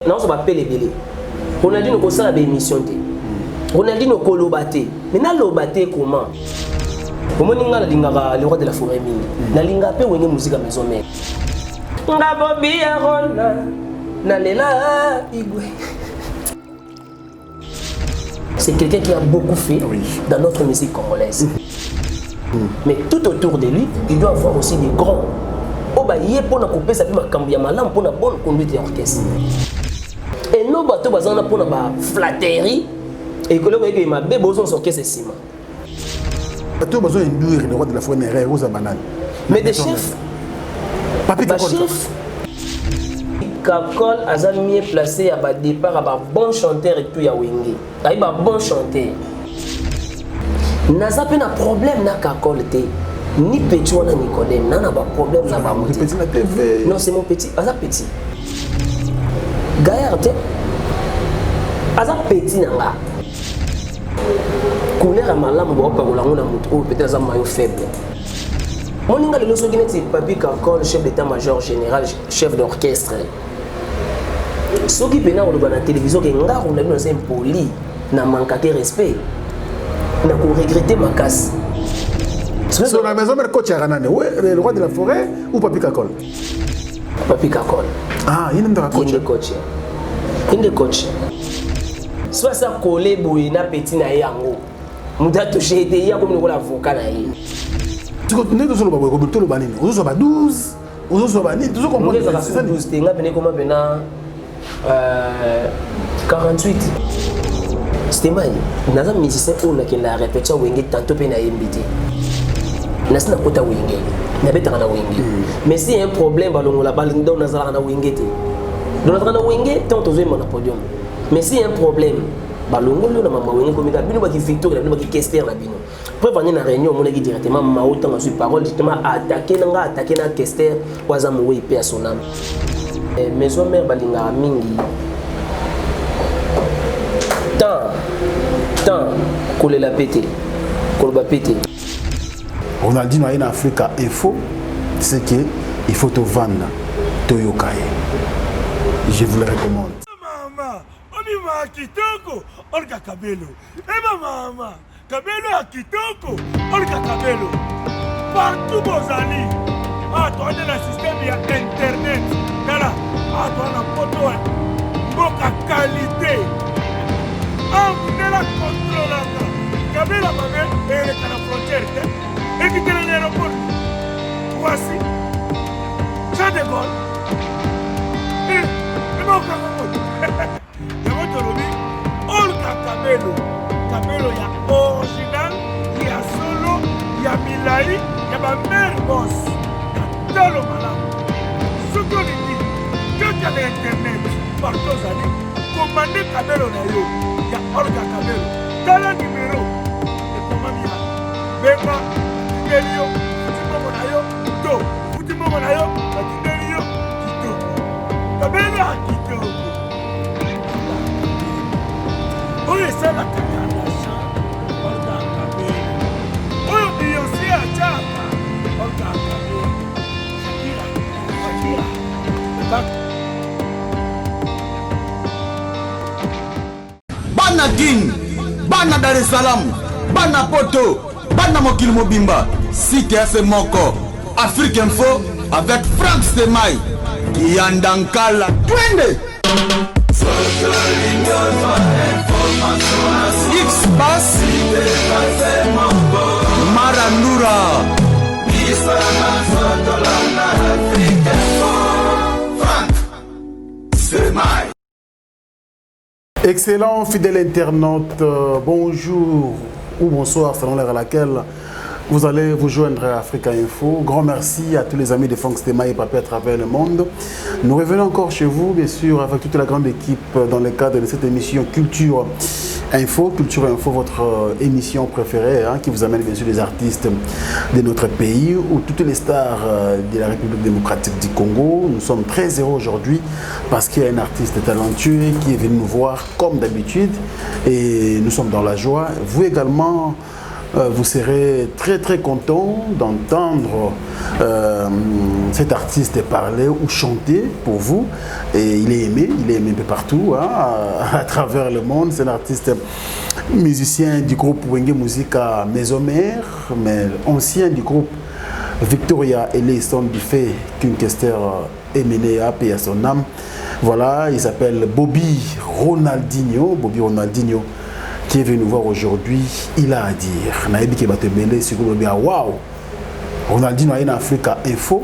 Non, ça va payer les bélés. Ronaldinho ko ça émission té. Ronaldinho ko lobaté. Mais na lobaté comment? Comment ninga linga le roi de la forêt mini. Na linga pe wenge musique à maison mère. Nga bobi ya rona. Na lela igwe. C'est quelqu'un qui a beaucoup fait dans notre musique congolaise. Mais tout autour de lui, il doit avoir aussi des grands. Oh bah il est pour na couper ça puis ma cambia malam pour na bonne conduite d'orchestre. Et nos bateaux bazana pour na ba flatterie et que le ma bé besoin orchestre ciment. Bateau besoin induire le roi de la forêt néré aux banane. Mais des chefs Papi chef Kakol a mieux placé à bas départ à bas bon chanteur et tout ya wenge. Ay ba bon chanteur. Naza pe na problème na Kakol té. Ni petit wana Nicodème, nana ba problème na ba petit na TV. Non, c'est mon petit, aza petit. Gaillard té. Aza petit nanga. Couleur malamu ba pa kolango na mutu o peut-être aza maillot faible. Moninga le so gineti Papi Kakol, chef d'état-major général, chef d'orchestre. Soki pena oloba na télévision ke nga on a vu un impoli na manque de respect. Na ko regretter ma casse. Sur la maison, mais coach le roi de la forêt ou Papi Kakol? Papi Kakol. Ah, il est dans la coach. Il est coach. Soit ça collé boy na petit na yango. Muda touché été ya comme le avocat na yi. Tu continues de solo babo comme tout le banini. Vous so ba 12, vous so ba ni, toujours comprendre. C'est ça 12 tenga pene comment pena 48. C'était mal. Naza musicien on a qui la répétition wenge tantôt pena invité. Nasina kota wenge na beta na wenge mais si un problème balongo la balle ndo nazala na wenge te donc na wenge tant aux na podium mais si un problème balongo lo na mama wenge comme ka bino ba ki victoire na bino ba ki Kester na bino pour venir na réunion mon qui directement ma autant na sur parole justement attaquer na Kester waza mo we pe son âme maison mère balinga mingi tant kolela pété koloba pété. Ronaldinho a une Africa Info, c'est qu'il faut te vendre, te yokaye. Je vous le recommande. Maman, on y va à Kitoko, on a Kabelo. Maman, Kabelo à Kitoko, on a Kabelo. Partout vos amis. Ah, toi, on a le système, il y a Internet. Là, ah, toi, on a photo, boka qualité. Ah, vous avez la contrôle. Kabelo, maman, et elle est à la frontière. Et qui est l'aéroport. Voici. Jean de Gaulle. Et mon camarade. Et votre lobby. Olga Kabelo. Kabelo, il y a original, il y a solo, il y a Milaï, il y a ma mère boss. Il y a Talo Malam. Ce qu'on dit, quand il y a l'internet, partout aux années, commandez Kabelo Nayo. Il y a Olga Kabelo. Dans le numéro. Et comment il y a Bema. Elio, Futimo Nayo, To, Futimo Nayo, Elio, Kito. Kabelo a Kito. Oui, c'est la Kakadasha, Olga Kabelo. Oui, il y a aussi à Tchaka, Olga Kabelo. Shakira. Bana Guine, Bana Dar es Salaam, Bana Poto, Bana Mokil Mobimba. Site FM Moko, Afrique Info avec Frank Stemai, Yandankala, Twende. X-Bass, Marandura, Frank Stemai. Excellent fidèle internaute, bonjour ou bonsoir selon l'heure à laquelle vous allez vous joindre à Africa Info. Grand merci à tous les amis de Frank Stemai et Papi à travers le monde. Nous revenons encore chez vous, bien sûr, avec toute la grande équipe dans le cadre de cette émission Culture Info. Culture Info, votre émission préférée, qui vous amène bien sûr les artistes de notre pays ou toutes les stars de la République démocratique du Congo. Nous sommes très heureux aujourd'hui parce qu'il y a un artiste talentueux qui est venu nous voir comme d'habitude et nous sommes dans la joie. Vous également, vous serez très très content d'entendre cet artiste parler ou chanter pour vous. Et il est aimé un peu partout, hein, à travers le monde. C'est un artiste musicien du groupe Wenge Musica Maison Mère, mais ancien du groupe Victoria et les sons du fait qu'une question est menée à paix à son âme. Voilà, il s'appelle Bobby Ronaldinho, qui est venu nous voir aujourd'hui. Il a à dire, Naïbi qui va te mêler sur le bien, waouh, Ronaldinho est en Africa Info,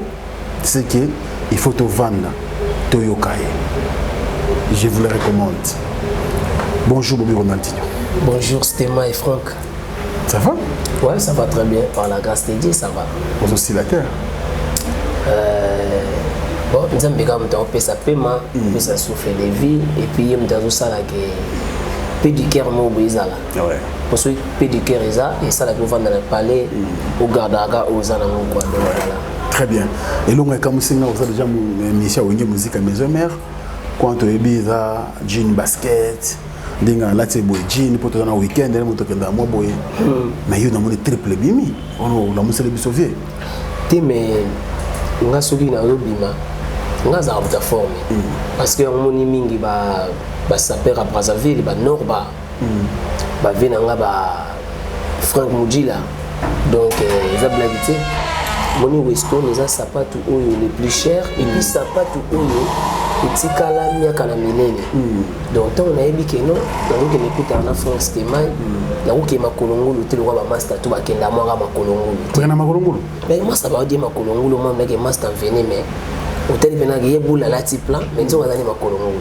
c'est qu'il faut te vendre Toyokai. Je vous le recommande. Bonjour Bobby Ronaldinho. Bonjour Stéma et Franck. Ça va? Ouais, ça va très bien. Par la grâce de Dieu, ça va. Aux oscillateurs. Bon, nous avons besoin de ça paiement, de ça souffle de vie, et puis nous avons ça là que pédicure mot brisala. Ouais. Pour ceux pédicure et ça là que vous vendez dans le palais, au gardaga, aux anamou quoi. Voilà. Très bien. Et là, comme vous avez déjà mis Wenge Musica Maison Mère, quand tu es bizarre, jean basket. Dinga là c'est boy jean pour ton week-end et mon token moi boy mais il y a un triple bimi on la muscle bi sauver ti mais nga soki na lobima nga za buta forme parce que on moni mingi ba saper à Brazzaville ba Norba ba vena nga ba Frank Mujila donc les blaguité moni Weston les sapatu oyo les plus chers et puis sapatu oyo etikala miaka na minene donc tant on a ebi que non donc que m'écoute en France Stéma donc que makolongolo te le roi master tout bakenda moi ga makolongolo tu na makolongolo mais moi ça va dire makolongolo moi que master venir mais hôtel bena ga yebula la ti plan mais nzo ngana makolongolo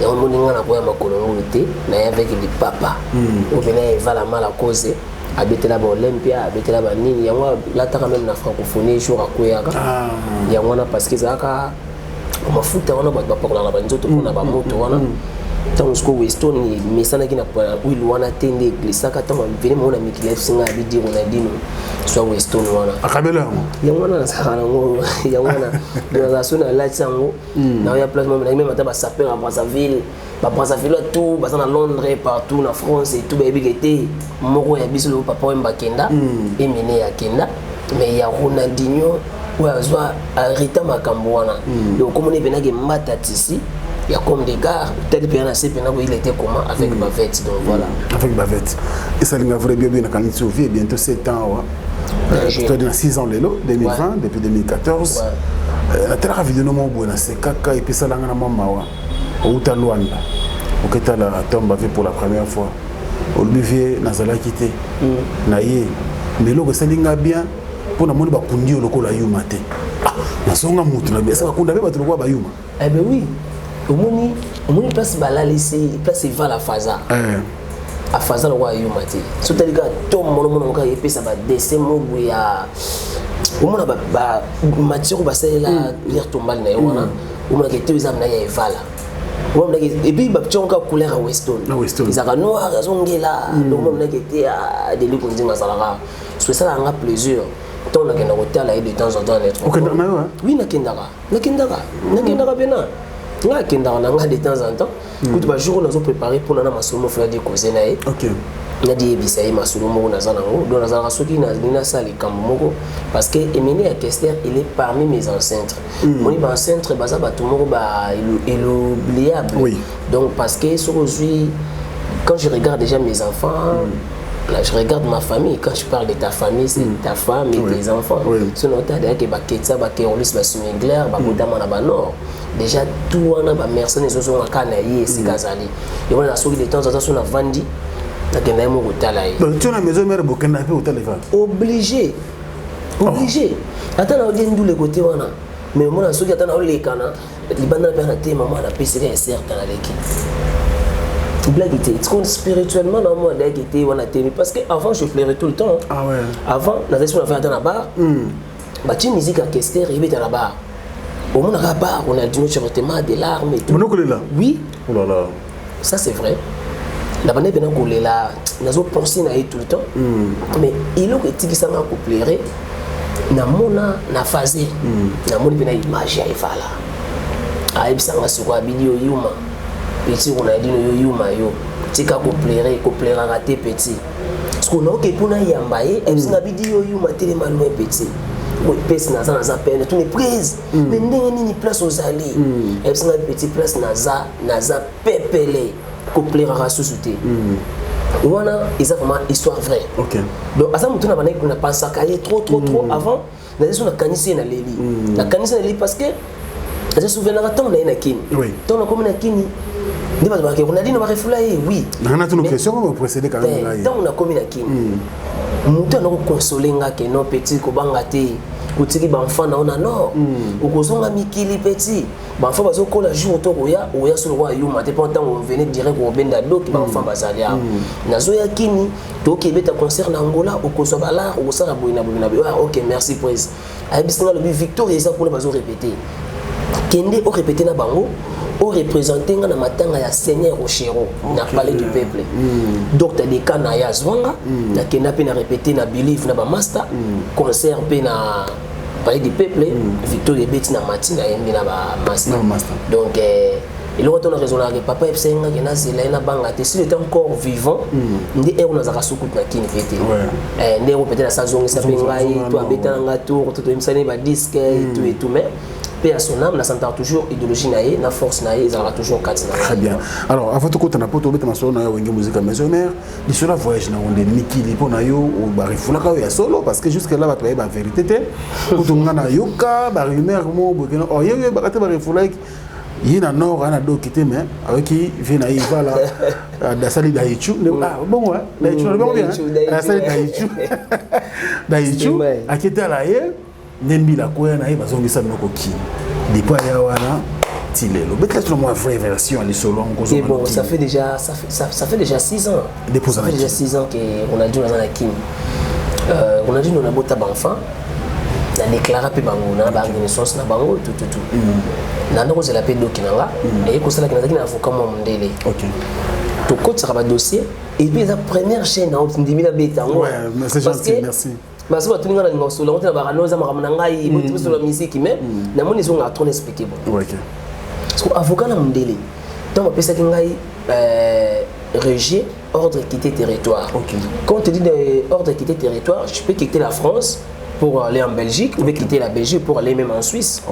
et on moninga na boya makolongolo te na avec les papa au bena va la mal à cause habiter là ba Olympia habiter là ba nini yango la ta même na francophonie jour akoyaka yango na parce que ça ka mafuta wana bato bapakola na banzoto mpona bamoto wana ntango siko Weston mesanaki na wile wana te nde eglisaka ntango vene mona mikili esinga abidi Ronaldinho soit Weston wana akabela yango wana nasaka nango yango wana naza so na lati yango naoya place mome même ata basaper à Brazzaville tout baza na Londres partout na France et tout bayebiki te moko ya biso lo papa oyo bakenda emene ya kenda mais ya Ronaldinho ouais soit arrêter makambo wana donc comme on est venu mata ici il y a comme des gars tel bien assez pendant il était comment avec Bavette donc voilà avec Bavette et ça l'inga vrai bien na kanitsu vie bientôt 7 ans toi dans 6 ans lelo 2020 depuis 2014 la terre vidéo no mo na c'est kaka et puis ça langa na mama wa outa Luanda oketa la tombe avec pour la première fois Olivier nazala quitté na ye mais loko ça linga bien pour na moni ba kundi lokola yuma te na songa mutu na besa kunda be batulu ba yuma eh ben oui omoni place bala laisser place va la faza a faza lo wa yuma te so talika to mono ka epesa ba dessin mobu ya omona ba matière ba sela lire tombal na yona omona ke tezam na ya evala et puis ba tchonka couleur à Weston ils a noir azongela donc on a été à des lieux qu'on dit masalaka c'est ça un plaisir tant on a qu'un hôtel là de temps en temps être oui na kendaka bena na kendaka na de temps en temps quand ba jour on a préparé pour na masomo faire des causes na OK na di ebisa e masolo moko na zanango donc na zala soki na nina sali kambo parce que Eminé Kester il est parmi mes ancêtres moni ba ancêtre baza ba tout moko ba inoubliable donc parce que aujourd'hui quand je regarde déjà mes enfants là je regarde ma famille quand je parle de ta famille c'est ta femme et tes enfants sinon tu as que ba ketsa ba kerolis ba sumigler ba bodama na ba nord déjà tout on a ba mercenaires so so kana yi c'est kazali et on a soki de temps en temps on a vendu donc tu as maison mère Burkina Faso obligé attends on dit d'où le côté wana mais moi soki attends on les kana libanda na te maman na PCR certes na leki blague était spirituellement dans moi d'ailleurs était wana te parce que avant je pleurais tout le temps ah ouais avant la session on fait attends là-bas bah tu musique à Kester il était là-bas au monde là-bas on a dû sur le thème des larmes et tout oui oh là là ça c'est vrai la bande bena kolela nazo penser na tout le temps mais il est que ça m'a couplé na mona na phase na moni bena image ya ifala aibisa ngasuko abidi yuma petit on a dit yuma yo tika couplé raté petit parce qu'on a OK pour na yambaye et puis na vidéo yo matélé mal loin petit oui pèse naza peine tout est prise mais ndenge nini place aux alliés et puis na petit place naza pepele couplera rasusute voilà ils ont vraiment histoire vraie OK donc à ça mutu na bana na pensa cahier trop avant na sur na kanisi na leli na kanisi na leli parce que je me souviens na temps na kini temps na comme na kini ni ba ke on a dit na ba refulaye oui na tunu question comme précédé quand même là temps na comme na kini mutu na ko consoler nga ke non petit ko banga te kutiki ba enfant na ona non ukozonga mikili petit ba enfant bazo kola jour to oya sur roi yuma te pendant on venait direct au benda doki ba enfant bazalia nazo ya kini to ke beta concert na Angola ukozo bala ukosala boina OK merci prise ay bisinga le victoire eza pour bazo répéter kende o répéter na bango o représenter na matanga ya Seigneur Rochero na palais du peuple docteur de kana ya zwanga na kenda pe na répéter na believe na ba master concert pe na palais du peuple victoire beti na matina yembi na ba master donc il retourne raisonner avec papa epsenga que na zela na banga te s'il était encore vivant ndi on a zaka sukut na kini fete ndi on peut-être sa zongi sa pengai to abeta nga tour to imsane ba disque et tout mais paix à son âme, na s'entend toujours idéologie naïe, na force naïe, ils ont toujours quatre naïe. Très bien. Alors, avant tout, tu as pas trouvé ta maison na yo musique maisonnaire, ni cela voyage na onde Mikili pour na yo ou barifula ka ya solo parce que jusque là va travailler ba vérité te. Pour tout na yoka, ba rumeur mo bokeno. Oh yo ba kate barifula il na nord ana do kité mais avec qui vient na iva là da sali daichu. Ah bon ouais, daichu bon bien. Da sali daichu. Daichu akita la ye Nembi la quoi na iba zongisa noko ki depuis ya wana tilelo peut-être la vraie version les solo ngozo bon ça fait déjà 6 ans ça fait déjà 6 ans que Ronaldinho na Kim Ronaldinho na bota enfant na déclaré pe bango na ba renaissance na bango tout na ndoko c'est la pe do kinanga et ko sala kinazaki na avocat mo mondele OK to côté ça va dossier et puis la première chaîne na ndimi la beta ouais c'est gentil merci parce que tout le monde a une solo on a baranoza maramanangai beaucoup sur la musique mais na moni ils ont trop expliqué bon OK parce que avocat na mondele donc on peut ça kingai rejet ordre quitter territoire quand on te dit ordre quitter territoire je peux quitter la France pour aller en Belgique ou quitter la Belgique pour aller même en Suisse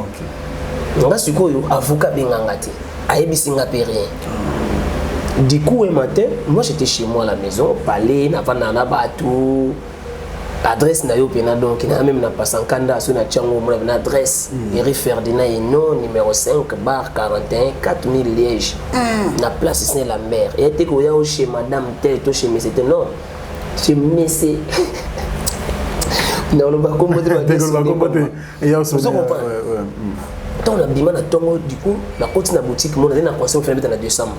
donc là sikoyo avocat bengangati ayebisinga pe rien du coup un matin moi j'étais chez moi à la maison palais na vanana batou adresse na yo pena donc na même na pasankanda so na tiango mo na adresse Eri Ferdinand Eno numéro 5 bar 41 4000 Liège na place c'est la mer et était ko ya chez madame tel to chez monsieur non chez monsieur non le ba kombo de et ya so on a bima na tongo du coup na côté na boutique mo na conseil fait na décembre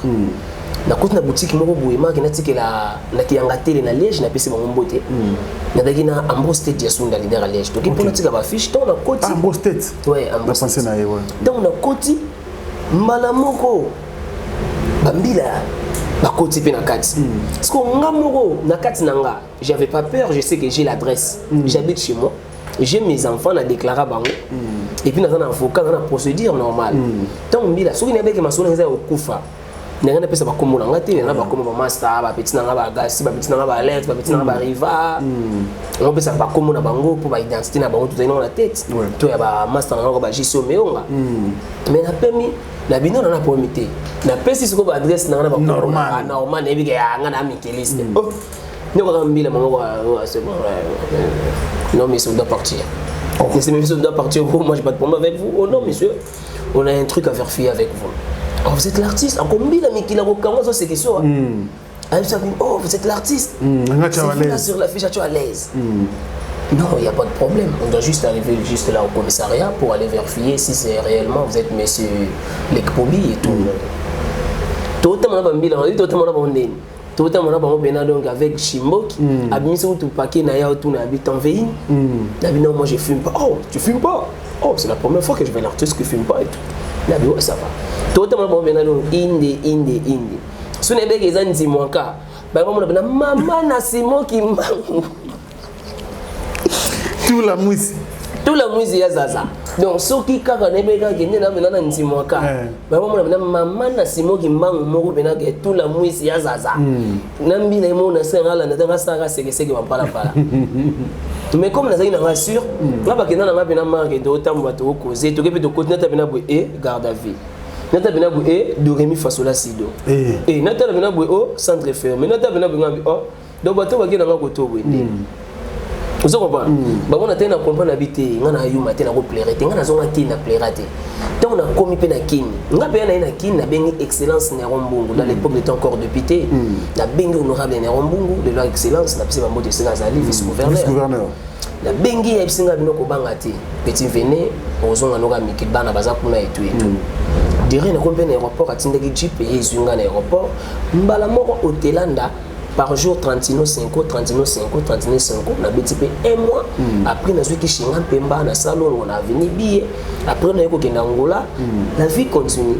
na côté na boutique moko boyema ki na tikela na kianga tele na Liège na pesi bango mbote na daki na Ambrose State ya sunda leader à Liège donc pour na tika ba fiche to na côté Ambrose State ouais Ambrose State na yewa donc na côté mbala moko bambila ba côté pe na kati parce que nga moko na kati nanga j'avais pas peur je sais que j'ai l'adresse j'habite chez moi j'ai mes enfants na déclaré bango et puis na un avocat dans la procédure normale donc mbila soki na beke masolo nza okufa nanga na pesa ba komo nanga te na ba komo ba master ba petit nanga ba gasi ba petit nanga ba Alex ba petit nanga ba Riva on pesa ba komo na bango pour ba identité na bango tout dans la tête to ya ba master nanga ba jiso meonga mais na permis na bino na promité na pesi siko ba adresse nanga ba normal normal na bike ya nga na mikeliste ne ko mbila mongo c'est bon non mais on doit partir c'est même si on doit partir moi j'ai pas de problème avec vous oh non monsieur on a un truc à vérifier avec vous. Oh, vous êtes l'artiste. Encore mille amis qui l'ont commencé ces questions. Oh, vous êtes l'artiste. C'est là sur la fiche, tu es à l'aise. Non, il n'y a pas de problème. On doit juste arriver juste là au commissariat pour aller vérifier si c'est réellement vous êtes monsieur Lekpobi et tout. Tout le monde a mis là, tout le monde a mis tout le monde a mis donc avec Chimbok. Abimi c'est tout paquet naya tout na habite en veille. Non, moi je fume pas. Oh, tu fumes pas. Oh, c'est la première fois que je vais l'artiste qui fume pas et tout. Là, ouais, ça va. Tout le monde a mis indi. Si on est bien qu'ils ont dit mon cas, maman na Simon qui manque. Tout la mousse ya zaza. donc soki kaka nebeka kende na bena na ntimwaka ba mona bena mama na simo ki mbangu moko bena ke tout la mwisi ya zaza na mbila mo na senga la na saka seke bampala pala mais comme nazali na rassure nga ba kenda na bena marque de otam ba to causer to ke pe to continuer ta bena bo e garde à vue nata bena bo e do remi fasola sido et nata bena bo o centre fermé nata bena bo ngambi o donc bato ba kenda nga ko to bo vous comprenez ba on a tena comprendre habiter ngana yuma tena ko plaire te ngana zonga tina plaire te donc on a commis pe na kini nga pe na kini na bengi excellence na Rombungu dans l'époque de encore de pité na bengi honorable na Rombungu de leur excellence na pise ba mode sera zali vice gouverneur la bengi ya bisinga bino ko banga te petit vené ozonga noka mikibana baza kuna et tout dire na comprendre aéroport atindeki jeep et zunga na aéroport mbala moko hotelanda par jour 39,5 na BTP un mois après na qui chinga pemba na salon on a venu billet après na yoko kenda Angola la vie continue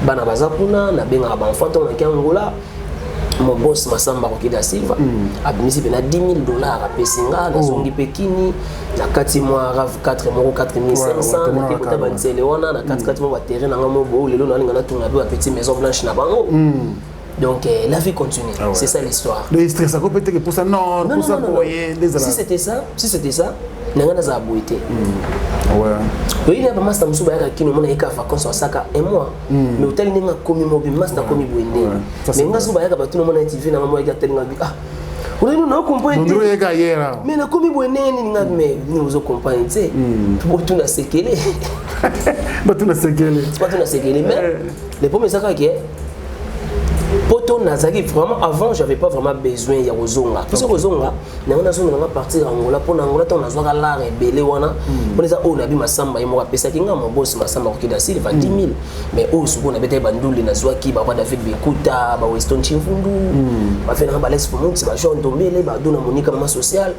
bana bazakuna na benga ba enfant on na Angola mon boss Masamba Rokida Silva a bénéficié de $10,000 à Pessinga na zongi pekini na 4 mois 4 mois 4500 na kota banzele wana na 4 mois terrain na ngamo lelo na linga na tunga ba petite maison blanche na bango. Donc la vie continue, c'est ça l'histoire. Le stress ça peut-être que pour ça non, pour ça pour si c'était ça, n'anga za boité. Ouais. Oui, il y a pas master musuba ya kino mona eka vacances à saka un mois. Mais hôtel ninga komi mobi master komi boende. Mais nga suba ya ka batu mona TV na mamo ya telinga bi ah. On ne comprend pas. Mais na komi boende ni nga mais ni ozo comprendre tu pour tout na sekele. Ba tout na sekele. Pas tout na sekele mais les premiers saka qui est poto nazaki vraiment avant j'avais pas vraiment besoin ya ozonga parce que ozonga na on a zonga na partir Angola pour Angola ton nazwaka la rebelle wana on les a on a bi masamba yemo pesa kinga mon boss masamba Rokida Silva 10,000 mais au suko na beta banduli nazwaki ba David Bekuta ba Weston Chimfundu ba fait na ba Lex Fomunti ba Jean Dombele ba dona Monica mama social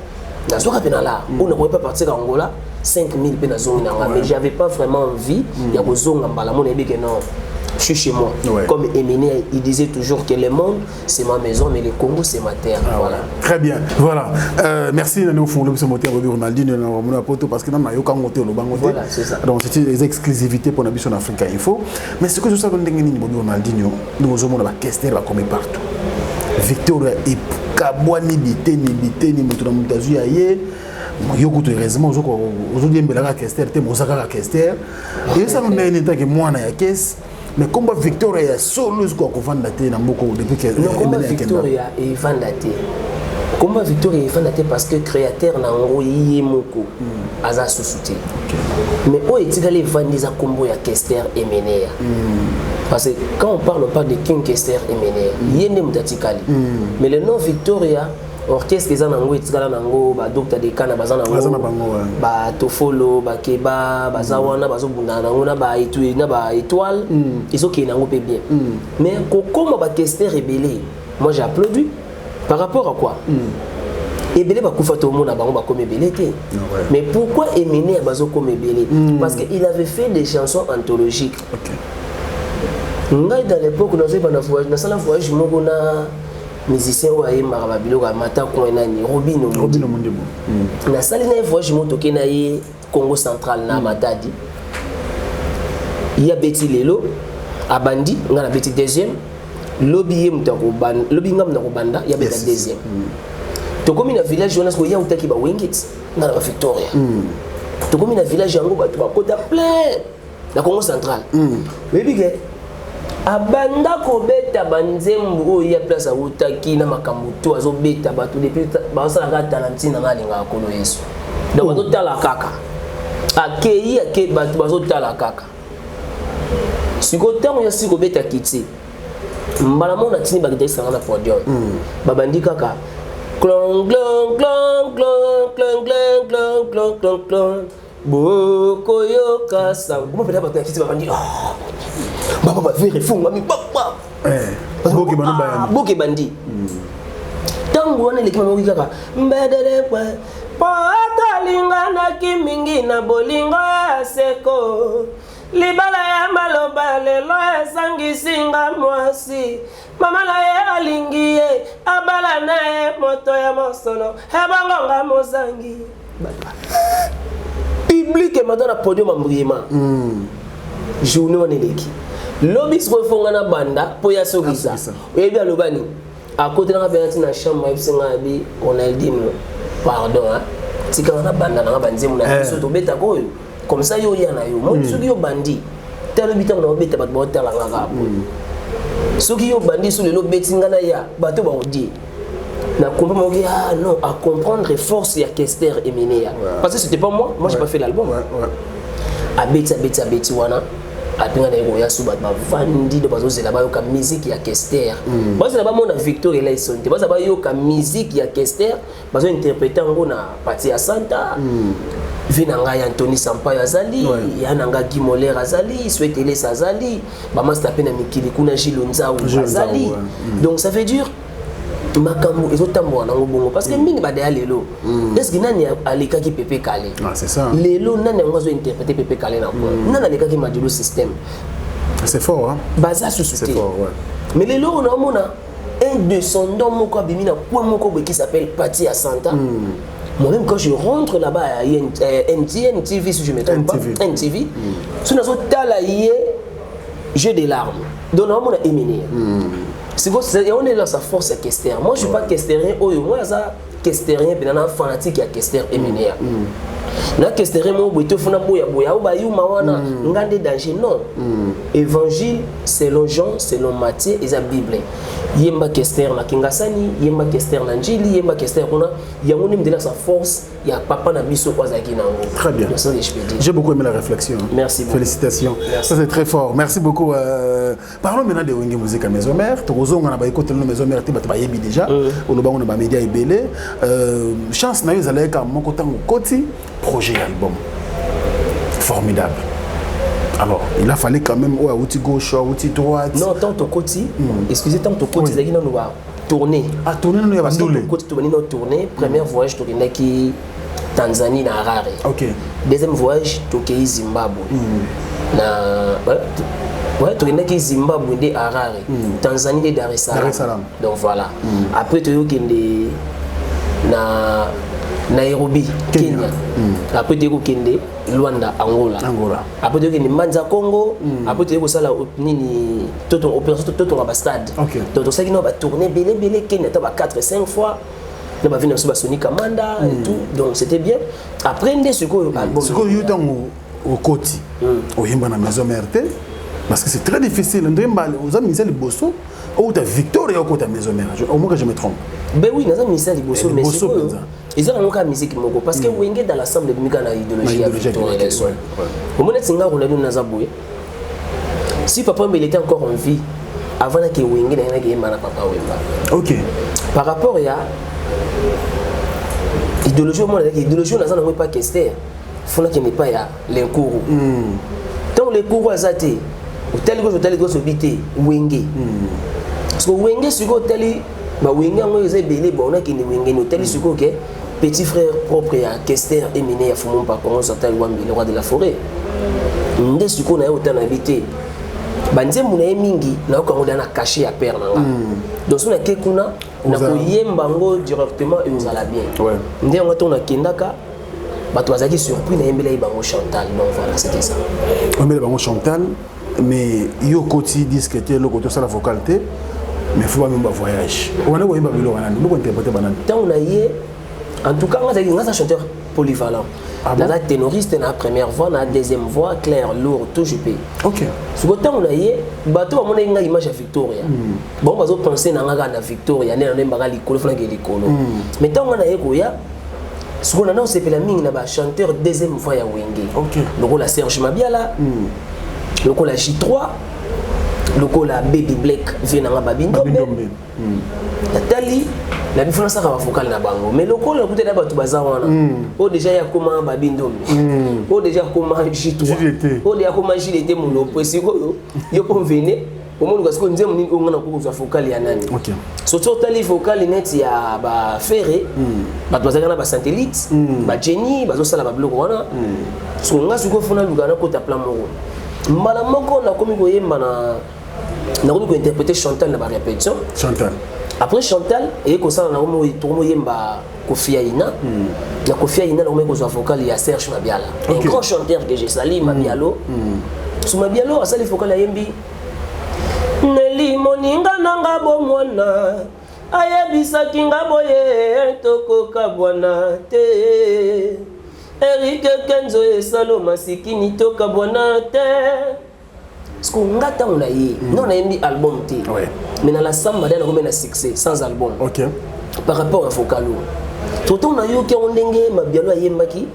nazwaka pena là on ne pouvait pas partir à Angola 5,000 pena zonga mais j'avais pas vraiment envie ya kozonga mbala mon ebi que non. Je suis chez moi. Ouais. Comme Eminem, il disait toujours que le monde, c'est ma maison, mais le Congo, c'est ma terre. Voilà. Très bien. Voilà. Merci de nous faire le moteur de Ronaldinho parce que nous avons eu voilà, c'est ça. Donc, c'était des exclusivités pour la mission Africa Info. Mais ce que je sais que nous Ronaldinho, nous avons la question comme partout. Victoria et Kabwani, Biteni, Moutazu, Aye. Yoko heureusement aujourd'hui mbelaka Kester te mosaka Kester et ça nous n'est que moi na caisse mais combat Victoria solo ko vendre te na mboko depuis que combat Victoria et vendre te combat Victoria et vendre te parce que créateur na ngo yemoko aza susute mais o etikale vendre za combo ya Kester et Menea parce que quand on parle de King Kester et Menea yende mutatikali mais le nom Victoria orchestre qu'ils ont nango etikala nango ba docteur de kana bazana nango ba tofolo ba keba bazawana bazobunda nango na ba étoile ils ont qui nango pe bien mais kokoma ba Kester rebelle moi j'ai applaudi par rapport à quoi ebele ba kufa to mona bango ba comme ebele te mais pourquoi Eminem bazo comme ebele parce que il avait fait des chansons anthologiques ngai dans l'époque nous avons na voyage na sala voyage moko na musicien oye marababilo ka mata ko nani Robino Mondebo na sali na voyage motoke na ye Congo central na Matadi ya beti lelo abandi ngana beti deuxième lobby mutako ban lobby ngam na ko banda ya beta deuxième to komi na village Jonas ko ya utaki ba wingit na ba Victoria to komi na village yango ba to ba kota plein na Congo central webi ke abanda ko beta banzembo ya place a utaki na makambuto azo beta bato depuis basala ka talentina ngalinga akolo Yesu donc bato tala kaka akeyi bato bazo tala kaka siko tango ya siko beta kiti mbala mona tini bagidesa ngana podium babandi kaka clong clong clong clong clong clong clong clong clong boko yo kasa kuma pela bato kiti babandi baba ba vere funga mi papa boki banu ba boki bandi tangu wana lekima moki kaka mbedele kwa pata lingana kimingi na bolingo ya seko libala ya maloba lelo esangisinga mwasi mama na ye alingi ye abala na ye moto ya mosolo ebongonga mozangi public et maintenant la podium en brillement journée on eleki lobis refonga na banda po ya sokisa oyebi alobani à côté na benati na chambre ebisenga bi Ronaldinho pardon hein tika na banda na banzemu na biso to beta koyo comme ça yo yana yo mo soki yo bandi telo bitanga na beta bat ba tala ngaka soki yo bandi sur le lo betinga na ya bato ba odi na comprendre ah non à comprendre force ya Kester et Minea parce que c'était pas moi j'ai pas fait l'album a beti wana a pinga na ego ya suba ba vandi de bazo zela ba yo ka musique ya Kester bazo na ba mona Victor et Laison te bazo ba yo ka musique ya Kester bazo interpréter ngo na Patia Santa vinanga ya Anthony Sampaio azali ya nanga Gimoler azali Souetele azali ba master pe na mikili kuna Gilonza azali donc ça veut dire makambo ezotambola nango bongo parce que mingi ba derrière lelo est-ce que nani aleka ki Pepe Kale c'est ça lelo nani ngazo interpréter Pepe Kale na quoi nani aleka ki Madilo système c'est fort hein baza sous c'est fort mais lelo on a mona un descendant moko abimina quoi moko qui s'appelle Patia Santa moi-même quand je rentre là-bas à NTN TV si je me trompe pas NTV si nous avons talaye j'ai des larmes donc on a éminé on est dans sa force à Kester. Moi je suis pas Kesterien, moi ça Kesterien puis un fanatique à Kester et Minea. Na Kesterien moi boito funa boya boya ba yuma wana ngande danger non. Évangile selon Jean, selon Matthieu et la Bible. Yemba Kester na Kingasani, yemba Kester na Njili, yemba Kester kuna yango ni mdela sa force ya papa na biso kwazaki nango. Très bien. J'ai beaucoup aimé la réflexion. Merci beaucoup. Félicitations. Merci. Ça c'est très fort. Merci beaucoup. Parlons maintenant de Wenge Musique à Maison Mère. Tozonga na ba écouter le Maison Mère ba yebi déjà. On ba on ba média ebele. Chance na yo zaleka moko tango koti projet album. Formidable. Alors, il a fallu quand même outil gauche, outil droite. Non, tant ton côté, excusez, tant ton côté, c'est qu'il nous va tourner. Ah, tourner, nous va tourner. Côté tourner, nous tourner. Premier voyage, tourner qui Tanzanie na Harare. Ok. Deuxième voyage, tourner Zimbabwe. Ouais, tourner qui Zimbabwe de Harare. Tanzanie de Dar es Salaam. Donc voilà. Après, tu es na Nairobi, Kenya. Après tu es Luanda, Angola. Après tu es Manza, Congo. Après tu es au nini toto opération toto à stade. Donc ça qui nous va tourner belé Kenya, tu vas 4-5 fois. Nous va venir sur Sony Kamanda et tout. Donc c'était bien. Après on est sur album. Ce que you dans au côté. Au yimba na Maison Mère parce que c'est très difficile. On doit aux amis c'est le bosso ou ta Victoria au côté Maison Mère. Au moins que je me trompe. Ben oui, nous avons mis ça les bosso mais c'est ils ont encore musique moko parce que Wenge dans l'ensemble de musique na idéologie au moins singa on a nous nazaboué si papa il était encore en vie avant que Wenge na que mana papa Wemba. OK. Par rapport à idéologie moi idéologie na zana pas Kester faut qu'il n'est pas ya l'encours tant les cours azate tel go sobité Wenge parce que Wenge sur hôtel ba Wenge ngo eza belé bon na kini Wenge no tel sur que petit frère propre à Kester et Minea Fumon par comment s'appelle Wambi le roi de la forêt ndé suko na autant habité banze muna mingi na ko ngona caché à père nanga donc sona ke kuna na ko yemba ngo directement et vous allez bien ndé ngo tona kindaka bato bazaki surpris na yembela bango Chantal donc voilà c'était ça on met bango Chantal mais yo koti disque était le côté ça la vocalité mais faut même pas voyage on a yemba bilo wana nous interpréter banane tant on a yé en tout cas, on a un chanteur polyvalent. On a un ténoriste, on a première voix, on a deuxième voix, clair, lourd, tout jupé. Ok. Ce que on a eu, bateau on a une image à Victoria. Bon, on va penser à la Victoria, on a un licolo, mais tant on a eu Goya, ce qu'on a on s'appelle la mine, un chanteur deuxième voix à Wenge. Ok. Le rôle à Serge Mabiala, le rôle à J3, le rôle à Baby Black, vient à Babindombe. La Tali. La différence est vocale na bango mais le col la côté d'abord tu baza wana o déjà ya comment babindombe o déjà comment J3 o déjà comment JLT mon oppressé yo convener au monde parce que nous disons on a ko za vocale ya nani OK surtout tali vocale net ya ba ferré ba baza na ba satellite ba Jenny bazo sala ba bloc wana so nga suko fona lugana ko ta plan moko mbala moko na komi ko yemba na komi ko interpréter Chantal na ba répétition Chantal Après Chantal, et comme ça, on a eu Kofi Aina. La Kofi Aina, on a eu vocal, il y a Serge Mabiala. Un grand chanteur que j'ai sali, Mabialo. Sous Mabialo, ça, il faut qu'il y ait Nelly Moninga Nanga Bomwana. Ayabisa Kinga Boye, Toko Kabwana Te. Eric Kenzo et Saloma Sikini Toka Kabwana Te. Parce qu'on a tant on a eu, non on a mis album T. Mais dans la samba, on a un succès sans album. Ok. Par rapport à Focalo. Tout on a eu qui ont dengue, ma bialo a yemaki.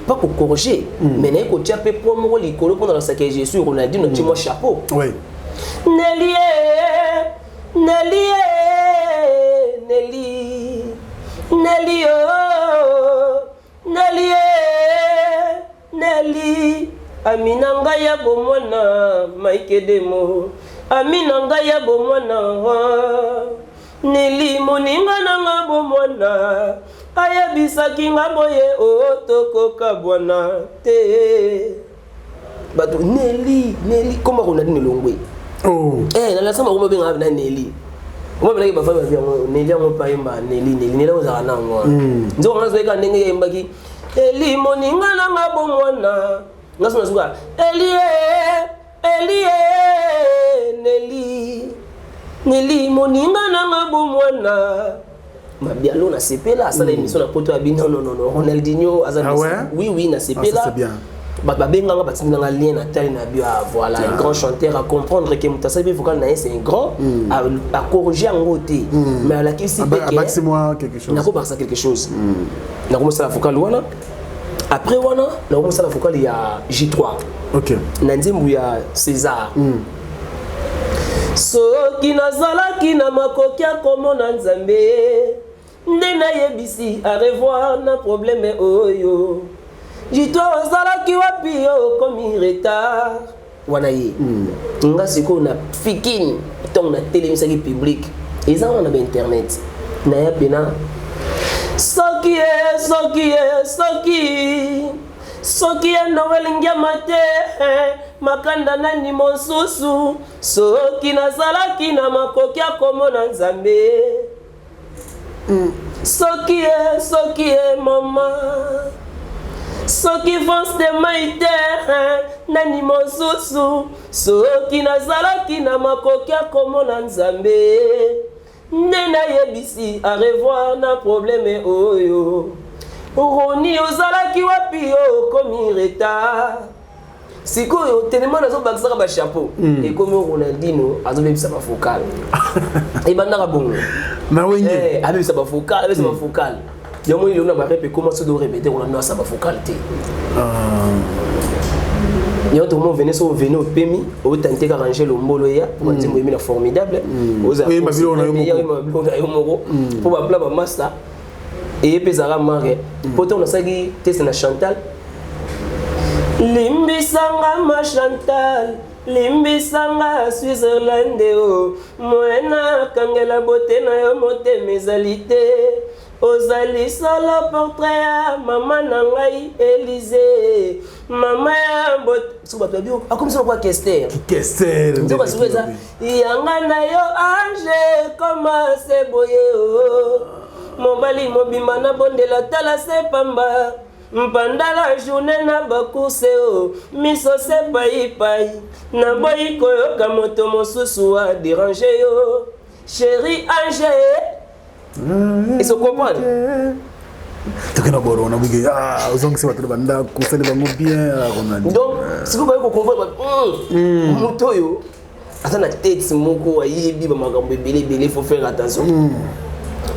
Pas pour corriger, mais n'est qu'au tchapé pour moi les colos pendant la saccage Jésus, on a dit notre petit chapeau. Oui. Nelly, Nelly, Nelly, Nelly, Nelly, Nelly. Aminanga ya bomwana Mike Demo. Aminanga ya bomwana Nelly Moninga nanga bomwana. Ayabisa kinga boye otoko kabwana te. Bato Nelly, Nelly, comment on a dit Nelongwe? Oh. Eh, dans la samba on va bien avec Nelly. On va bien avec Nelly, on va pas Nelly, Nelly, Nelly on a nango. Nzo on a zoeka ndenge ya mbaki. Eli Moninga nanga bomwana. Ngasona zuka. Elie, Nelly. Nelly Moninga nanga bomwana. Mabialo na sepela ça l'émission na poto abino non Ronaldinho azana oui na sepela c'est bien babenga nga batinga nga lien na taille na bio voilà un grand chanteur à comprendre que mutasabe vocal na c'est un grand à corriger en côté mais à la question c'est moi quelque chose na ko ça quelque chose na ko ça la vocal wana après wana na ko ça la vocal il y a J3 OK na nzembu ya César soki nazalaki na makoki akomona nzambe nde nayebisi a revoir na problème oyo jitwa ozalaki wapi okomi retard wana ye nga sikoyo na fikini ntongo natelemisaki public eza wana na bainternet naya pena soki nowelingiama te makanda nani mosusu soki nazalaki na makoki akomona nzambe soki mama soki vance de maite nani mosusu soki nazalaki na makoki akomona nzambe nde nayebisi a revoir na problème oyo Roni ozalaki wapi okomi retard sikoyo tellement nazobakisaka ba chapeau et comme Ronaldinho azobebisa ba focal et bandaka bongo na wenge abebisa ba focal abebisa ba focal yamo il na ba répéter comment ça doit répéter Ronaldinho sa ba focal te Yo tout le monde venait au PMI, au tenter d'arranger le mbolo ya pour dire moi formidable aux oui ma bilo na yo pour appeler ba master et pesara maré pourtant on a sagi test na Chantal limbisanga ma Chantal limbisanga Switzerland o moena kangela beauté na yo mote mezalité ozali solo portrait ya mama na ngai Élysée mama ya beauté suba tobio akomi solo kwa Kester ndoka suweza yanga na yo ange comment c'est boye o mobali mobimba na bondela tala se pamba mpandala journée na bakurse o miso se pai na boyi koyoka moto mosusu a déranger yo chéri ange et se comprendre tukena boro na bige ozong se batela banda kusele bango bien Ronaldo donc si vous voyez qu'on comprendre moto yo atana tête moko ayibi ba magambo belé faut faire attention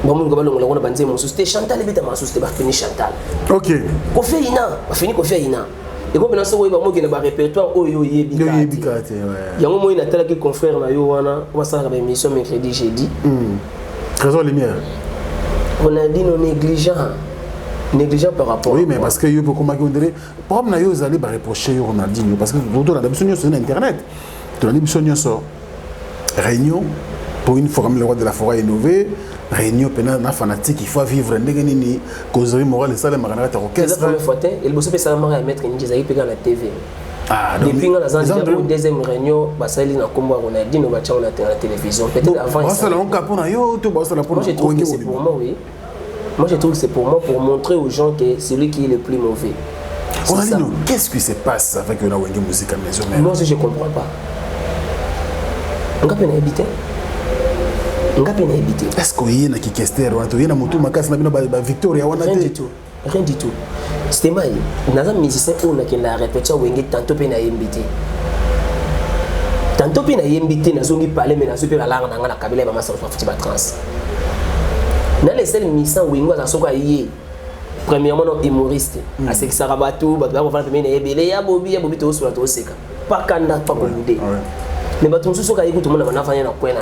bon mon gars on a bandé mon c'était Chantal et beta ma c'était ba fini Chantal OK Kofi Aina ba fini Kofi Aina et comme maintenant ça oui ba mo gena ba répertoire oyo yebi kate yango mo ina tala ki confrère na yo wana on va ça ba émission mercredi jeudi Trésor lumière on a dit non négligent par rapport oui mais parce que yo peut comment on dirait problème na yo allez ba reprocher Ronaldinho parce que autour la besoin sur internet tu as dit besoin sur réunion pour une fois comme le roi de la forêt innové réunion pénal na fanatique il faut vivre ndenge nini causerie morale ça les maganata orchestre la première fois et le bosso peut ça marrer à mettre une dizaine pe dans la TV depuis nga nazanza deuxième réunion basali na kombo Ronaldinho bacha na télévision peut-être avant ça là on capone yo to boss la pour moi je trouve que c'est pour moi oui moi je trouve que c'est pour moi pour montrer aux gens que c'est lui qui est le plus mauvais. Ronaldinho, qu'est-ce qui se passe avec la Wenge musique à maison même? Moi je comprends pas. On a peine habité. Est-ce qu'il y a qui question il y a moto makas na bino ba Victoria wana rien du tout. C'était mal. Naza musicien on a qui la répétition Wenge tantôt pe na yembité. Tantôt pe na yembité na zongi parler mais na super la langue na kabila ba masa fati ba trans. Na les seuls musiciens Wenge za soko yé. Premièrement non humoriste. À ce que ça rabatou ba va faire mais ebele ya bobi to so la to seka. Pas kanda pas kolude. Mais bato mususu ka yikutu mona banafanya na kwena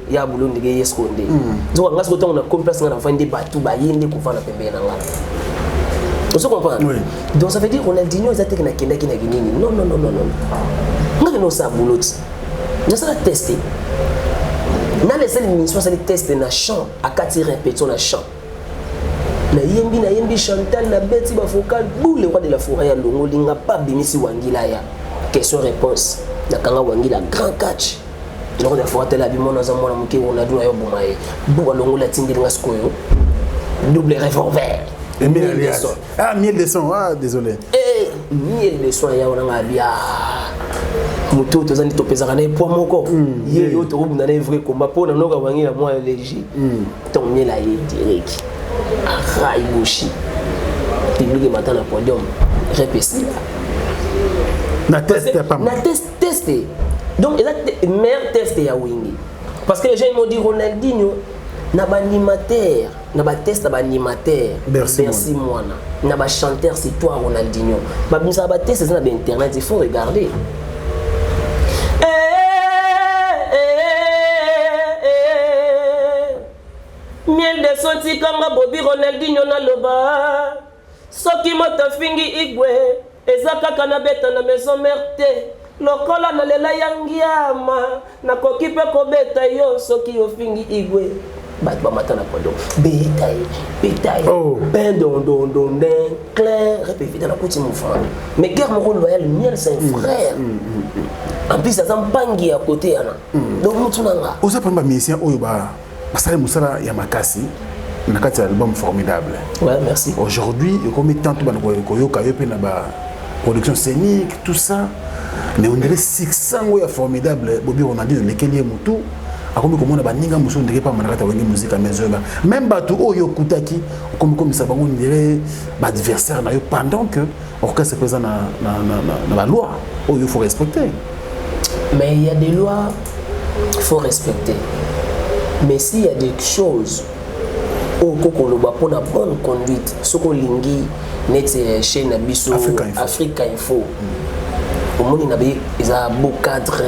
ya bulondi ge yeskonde zo ngasi ko tonga na complexe na fande bato ba yende ku fana pembe na ngala vous comprenez oui. Donc ça veut dire Ronaldinho ezate na kenda kina ginini non ngale no sa buloti na ça tester na les émissions ça les tester na chant à 4 répétitions na chant na yembi Chantal na beti ba vocal boule le roi de la forêt ya longo linga pas bimisi wangila ya question réponse na kanga wangila grand catch lors de fois tela bimona za mwana muke Ronaldinho yo bomaye buba longo la tingeli ngaskoyo double revolver miel de son désolé miel de son ya wana ngabia moto to zani to pezaka na poids moko ye yo to bunda na vrai combat pona noka wangila moi léger ton miel a ye direct Rai Bushi public matin na podium répéter na test pas na test donc exact meilleur test ya wingi parce que les gens m'ont dit Ronaldinho na ba animateur na ba test ba animateur merci moi na ba chanteur c'est toi Ronaldinho ba bisa ba test na ba internet il faut regarder miel de senti kanga Bobby Ronaldinho na loba soki moto fingi igwe eza kaka na beta na maison merte lokola na lela yangiama na koki pe kobeta yo soki ofingi igwe bat ba mata na podo betai ben don clair répéter dans la petite mouvement mais guerre mon loyal miel c'est un frère en plus ça zampangi à côté ana donc mutunanga oza pamba musicien oyo ba basale musala ya makasi na kati ya album formidable. Ouais, merci. Aujourd'hui, comme tant de koyoka yope na ba production scénique tout ça mais on dirait 600 ouais formidable Bobby Ronaldinho lequel est mutu akomi komona ba ninga muso ndike pa manaka ta wengi musique à maison même bato oyo kutaki comme ça bango on dirait ba adversaire na yo pendant que orchestre présent na la loi oyo faut respecter. Mais il y a des lois faut respecter. Mais s'il y a des choses au kokoloba pour la bonne conduite ce qu'on lingi net chez Nabiso Africa Info au monde na be isa beau cadre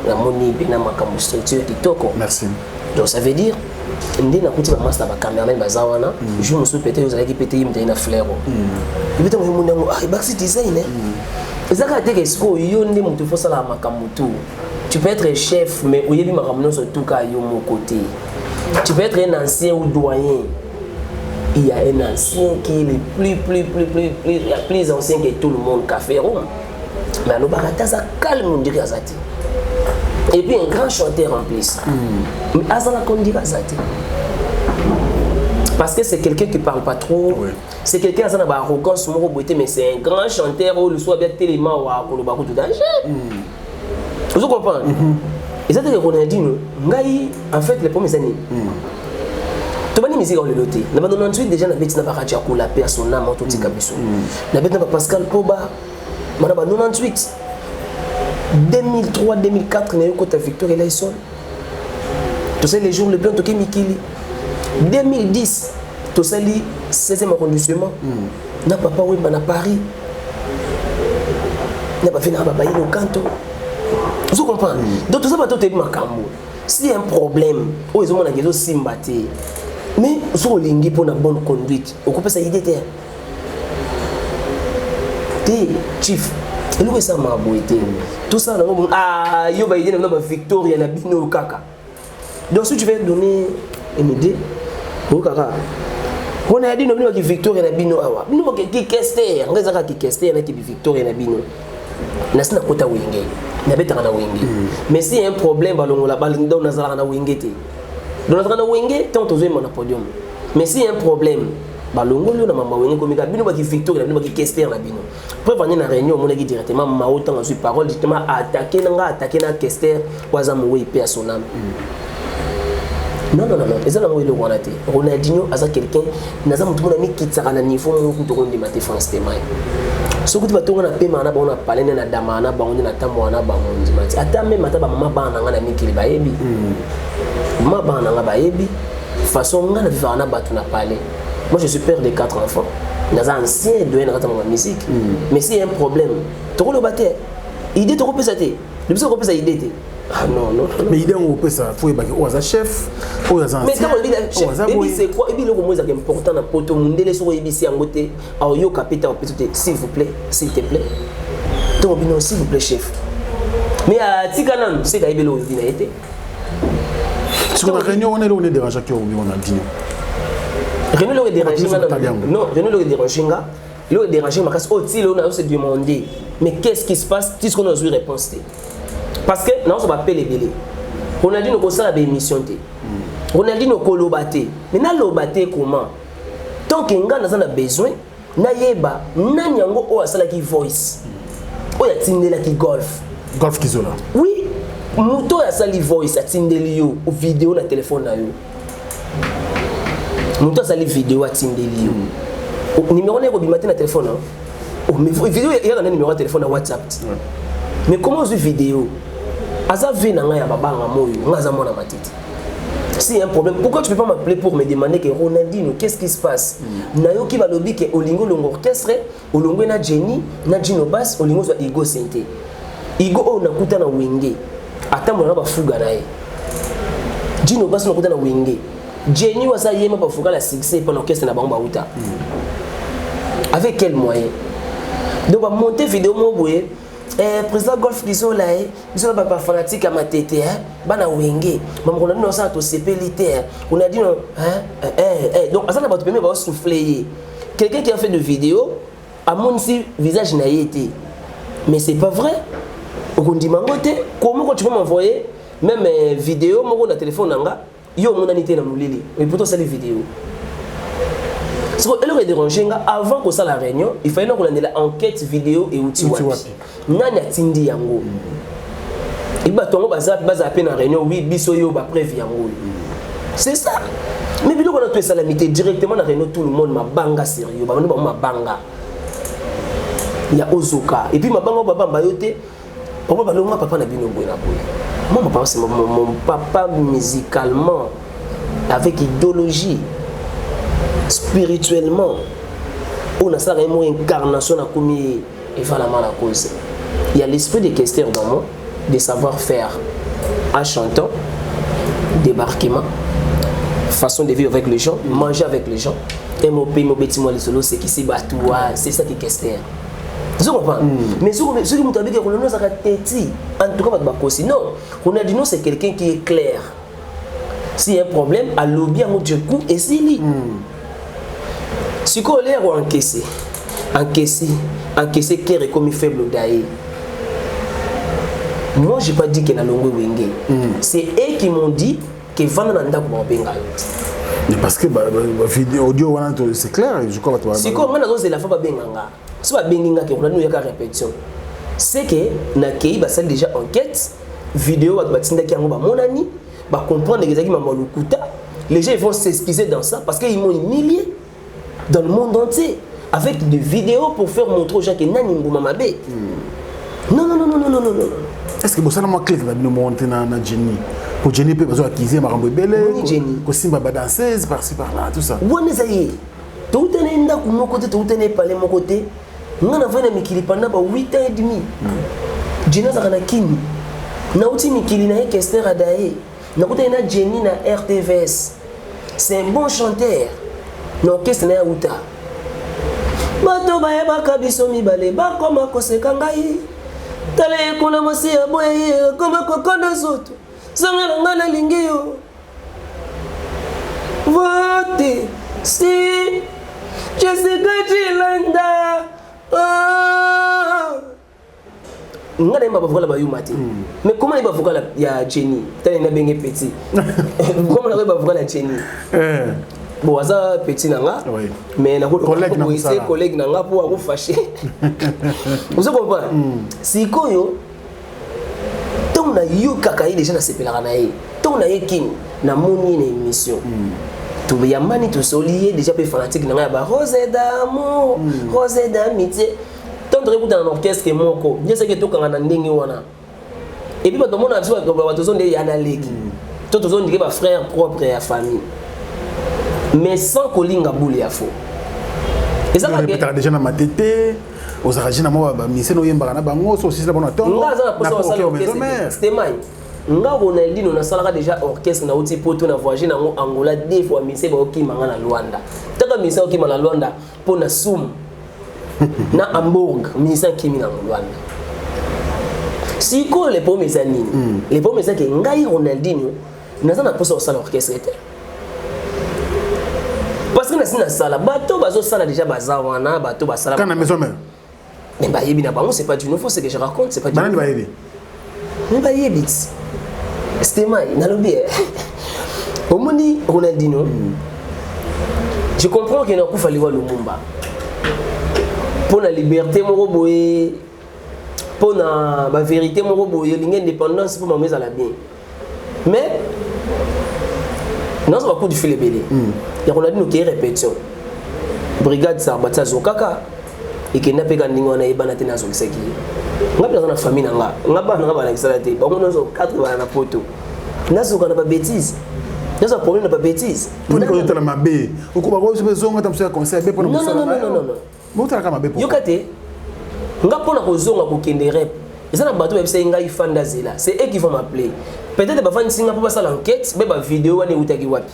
la moni bina makambo structure kitoko merci donc ça veut dire ndi na kuti ba master ba cameraman bazawana je me suis pété vous allez péter imte na fleur et puis moi mon ngo ah baxi design ezaka te que sko yo ndi mutu faut sala makambo tout tu peux être chef mais oyebi makambo so tout ka yo mon côté tu peux être un ancien ou doyen. Il y a un ancien qui est le plus ancien que tout le monde qu'a fait Rome. Mais le barata ça calme on dirait Azati. Et puis un grand chanteur en plus. Mais Azala qu'on dirait Azati. Parce que c'est quelqu'un qui parle pas trop. Oui. C'est quelqu'un qui a une arrogance mais c'est un grand chanteur où le soit bien tellement ou à Kolobaku tout danger. Vous comprenez? Et ça c'est Ronaldinho. Ngai en fait les premières années. Tu vas musique on le loté. Na ba 98 déjà na beti na ba radio ko la persona moto tika biso. Na beti na ba Pascal Poba. Na ba 98 2003 2004 na yoko ta Victoria Layson. Tu sais les jours le plan toké Mikili. 2010 tu sais li 16e arrondissement. Na papa Wemba na Paris. Na ba fina ba bayi au canto. Vous comprenez? Donc tout ça va tout être makambo. Si un problème, oh ils ont mon aguezo simbati. Mais sur lingi pour la bonne conduite, on coupe ça idée terre. T'es chief. Et nous ça m'a boité. Tout ça ah yo ba idée na ba Victoria na bino kaka. Donc si tu veux donner une idée au kaka. On a dit non ki Victoria na bino awa. Bino ki kester, ngeza ka ki kester na ki Victoria na bino. nasina kota wenge na betaka na wenge mais si un problème balongola balinda nazala na wenge te donc nazala na wenge tant tozo na podium mais si un problème balongolo na mama wenge komika bino baki victoire bino baki Kester na bino preuve vanye na réunion mon équipe directement ma autant ensuite parole justement attaquer na Kester waza mowe ipe à son âme. Non, ils ont le Ronaldinho. Ronaldinho a quelqu'un, n'a pas tout le monde qui t'a niveau pour de mater France Témaï. Ce que tu vas tourner à Pema, on a parlé de la Damana, on a Tamwana, on a attends même à maman banana na mikili baebi. Maman banana baebi. Façon on a vivre en battu na parler. Moi je suis père de 4 enfants. N'a un ancien de ma musique. Mais c'est un problème. Tu le battais. Idée tu repères ça té. Le plus repères ça idée té. Ah non. Mais il est un ça, faut y avoir un chef, faut y avoir un mais quand on dit chef, c'est quoi? Il est le mot important dans poto mundele sur ibisi en côté, au yo capitaine s'il vous plaît, s'il te plaît. Donc bien s'il vous plaît chef. Mais à Tikanan, c'est qu'il y a eu été. Sur la réunion on est dérangé qui on a dit. Réunion le dérangé non, réunion le dérangé le dérangé ma casse au on a se demander mais qu'est-ce qui se passe? Qu'est-ce qu'on a eu réponse? Parce que non, ça va payer les délais. Ronaldinho ko sala ba émission té. Ronaldinho ko lobaté. Mais na lobaté comment? Tant que nga na besoin, na yeba, na nyango o asala ki voice. O ya tindela ki golf. Golf kizola. Oui. Muto ya sali voice atindeli yo ou vidéo na téléphone na yo. Muto sali vidéo atindeli yo. Numéro ne ko bimati na téléphone hein. Oh mais vidéo il y a un numéro de téléphone na WhatsApp. Mais comment on vidéo? Aza vu nanga ya babanga moyo, ngaza mona matiti. Si un problème, pourquoi tu peux pas m'appeler pour me demander que Ronaldinho, qu'est-ce qui se passe? Nayo ki ba lobi ke olingo longo orchestre, olongo na Jenny, na Gino Bass, olingo zo Igo Sente. Igo o nakuta na wenge. Ata mona ba fuga nae. Gino Bass nakuta na wenge. Jenny wasa yema ba fuga la succès pendant orchestre na bango ba uta. Avec quel moyen? Donc ba monter vidéo mo boye. Président Golf Bisola, Bisola papa fanatique à ma tête, bana wenge, maman on a dit non ça to CPLité, on a dit non, donc ça n'a pas permis de souffler. Quelqu'un qui a fait de vidéos, à mon visage n'a été, mais c'est pas vrai. On dit mangote, comment tu peux m'envoyer même vidéo, mon téléphone nanga, yo mon anité na moulili, mais plutôt ça les vidéos. Elle aurait dérangé avant qu'on s'en la réunion, il fallait qu'on ait l'enquête vidéo et outils wapi. Nani atindi yango. Il va tomber baza peine en réunion, oui, biso yo ba prévu yango. C'est ça. Mais bilo qu'on a tout salamité directement dans réunion tout le monde ma banga sérieux, ba ma banga. Il y a Ozoka et puis ma banga baba bayote. Papa balonga papa na bino boy na boy. Moi mon papa c'est mon papa musicalement avec idéologie. Spirituellement, on a ça vraiment incarnation à comme et voilà la cause. Il y a l'esprit de Kester dans moi, de savoir-faire en chantant, débarquement, façon de vivre avec les gens, manger avec les gens. Et mon pays, mon bêtiment, les solos, c'est qui s'est battu, c'est ça qui est Kester. Vous comprenez? Mais ceux qui m'ont dit que Ronaldinho ça têti, en tout cas pas de bakosi. Non, Ronaldinho c'est quelqu'un qui est clair. S'il y a un problème, à lobby à mon Dieu coup et c'est lui. Si on l'air ou encaissé, qui est comme faible d'ailleurs. Moi, je n'ai pas dit qu'il y a un longue wenge. C'est eux qui m'ont dit que Vananda pour Benga. Parce que vidéo audio c'est clair, je crois que si on a c'est la fois Benganga. Si on a Benga qui on a eu répétition. C'est que na kei ba celle déjà enquête vidéo ba tinda ki ngo ba monani ba comprendre exactement malukuta. Les gens vont s'excuser dans ça parce qu'ils m'ont humilié dans le monde entier avec des vidéos pour faire montrer aux gens que nani mbuma mabe. Non. Est-ce que vous savez moi clique na bino monter na Jenny pour Jenny peut besoin acquiser marambo belé ko simba ba danseuse par-ci par-là tout ça. Wone zaye. Tout est nda ku mon côté tout est parler mon côté. Ngana vana mikili pendant 8 ans et demi. Jenny za kana kini. Na uti mikili na Kester adaye. Na kuta na Jenny na RTVS. C'est un bon chanteur. L'orchestre na uta. Bato bayeba kabiso mibale ba koma koseka ngai. Tale kuna mosi ya boye koma kokondo zoto. Sangala ngana lingio. Vote si Jessica Chilanda. nga na yeba vocal ba yuma te mais comment yeba vocal ya Jenny tane na benge petit comment na yeba vocal ya Jenny bon aza petit nanga mais na ko collègue nanga po ako fâché vous comprenez sikoyo ton na yo kaka déjà na sepelaka na ye ton na yekin na moni na émission tout ya mani to solier déjà pe fanatique nanga ba rose d'amour rose d'amitié tant de écouter en orchestre moko je sais que to kanga na ndenge wana et puis ba to mona biso ba to zone ya na leki to zone ndike ba frère propre ya famille mais sans kolinga boule ya faux et ça va déjà na matete aux aragina mo ba mise no yemba na bango so sisi na bona tongo na c'était mai nga Ronaldinho na salaka déjà orchestre na uti poto na voyager na Angola deux fois mise ba okimanga na Luanda taka mise okimanga na Luanda po na sum na Hamburg mise kimi na Luanda siko les premiers années les premiers années que ngai Ronaldinho na sana posa au orchestre parce que na sala bato bazo sala déjà bazawana bato basala kana maison mère mais bah yebi na bango c'est pas du nouveau ce que je raconte c'est pas du nouveau mais bah yebi c'était mai na lobi au moni Ronaldinho je comprends qu'il n'a pas fallu voir Lumumba pour la liberté moko boye pour na ba vérité moko boye l'indépendance pour ma à la bien mais non ça va coup du fil belé il y a Ronaldinho qui répétition brigade Sarbata Zokaka et qui n'a pas gagné on a ébana tena zokiseki nga pela na famille nga ba na exalté ba ngono zo 4 ba na poto nazo kana ba bêtise nazo problème na ba bêtise pour ne connaître la mabe ou ko ba ko zonga tam se conseil be pour non mo tala kama be yo kate nga pona ko zonga ko kende rep et ça na bato ba bisa nga ifanda zela c'est eux qui vont m'appeler peut-être ba fani singa pour ça l'enquête be ba vidéo wane utaki wapi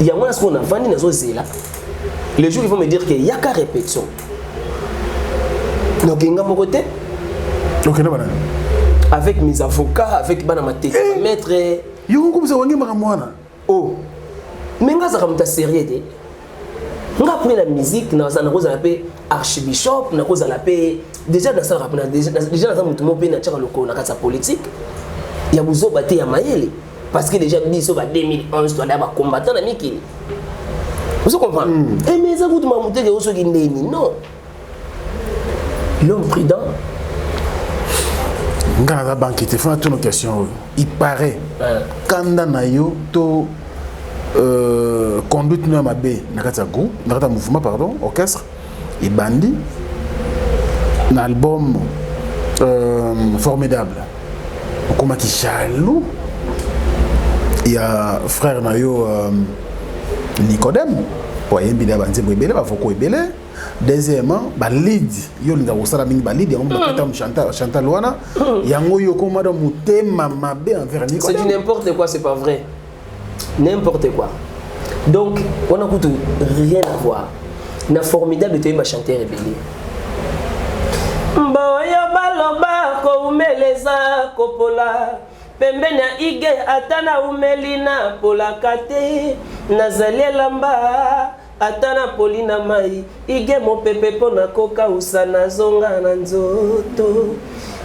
ya mwana ce qu'on a vandi nazo zela les jours ils vont me dire qu'il y a qu'à répétition donc il y a mon côté avec mes avocats avec bana maté maître yo comme ça wangi makamwana oh mais nga ça comme ta sérieux nga pour la musique na ça na cause la paix archbishop na cause la paix déjà dans ça rapena déjà dans mutu mo pe na tchaka loko na kata politique ya buzo baté ya mayele parce que déjà biso ba 2011 toi d'aba combattant na mikili vous comprenez mais ça vous m'a monté que vous soyez non l'homme prudent ngana banque te font une question il paraît kanda na yo to conduite no mabe na kata groupe na kata mouvement pardon orchestre et bandi un album formidable comment qui jaloux il y a frère na yo Nicodème pour yembi da banze bebele ba foko ebele deuxièmement ba lead yo linga osala mingi ba lead yango ba Chantal wana yango yo ko madame mutema mabe envers Nicodème c'est du n'importe quoi c'est pas vrai n'importe quoi donc on a coûté rien à voir na formidable de ma chanter rebelle mboyo baloba ko umeleza kopola pembeni ya ige atana umelina polakate nazali elamba atana polina mai ige mopepe pona koka usana zonga na nzoto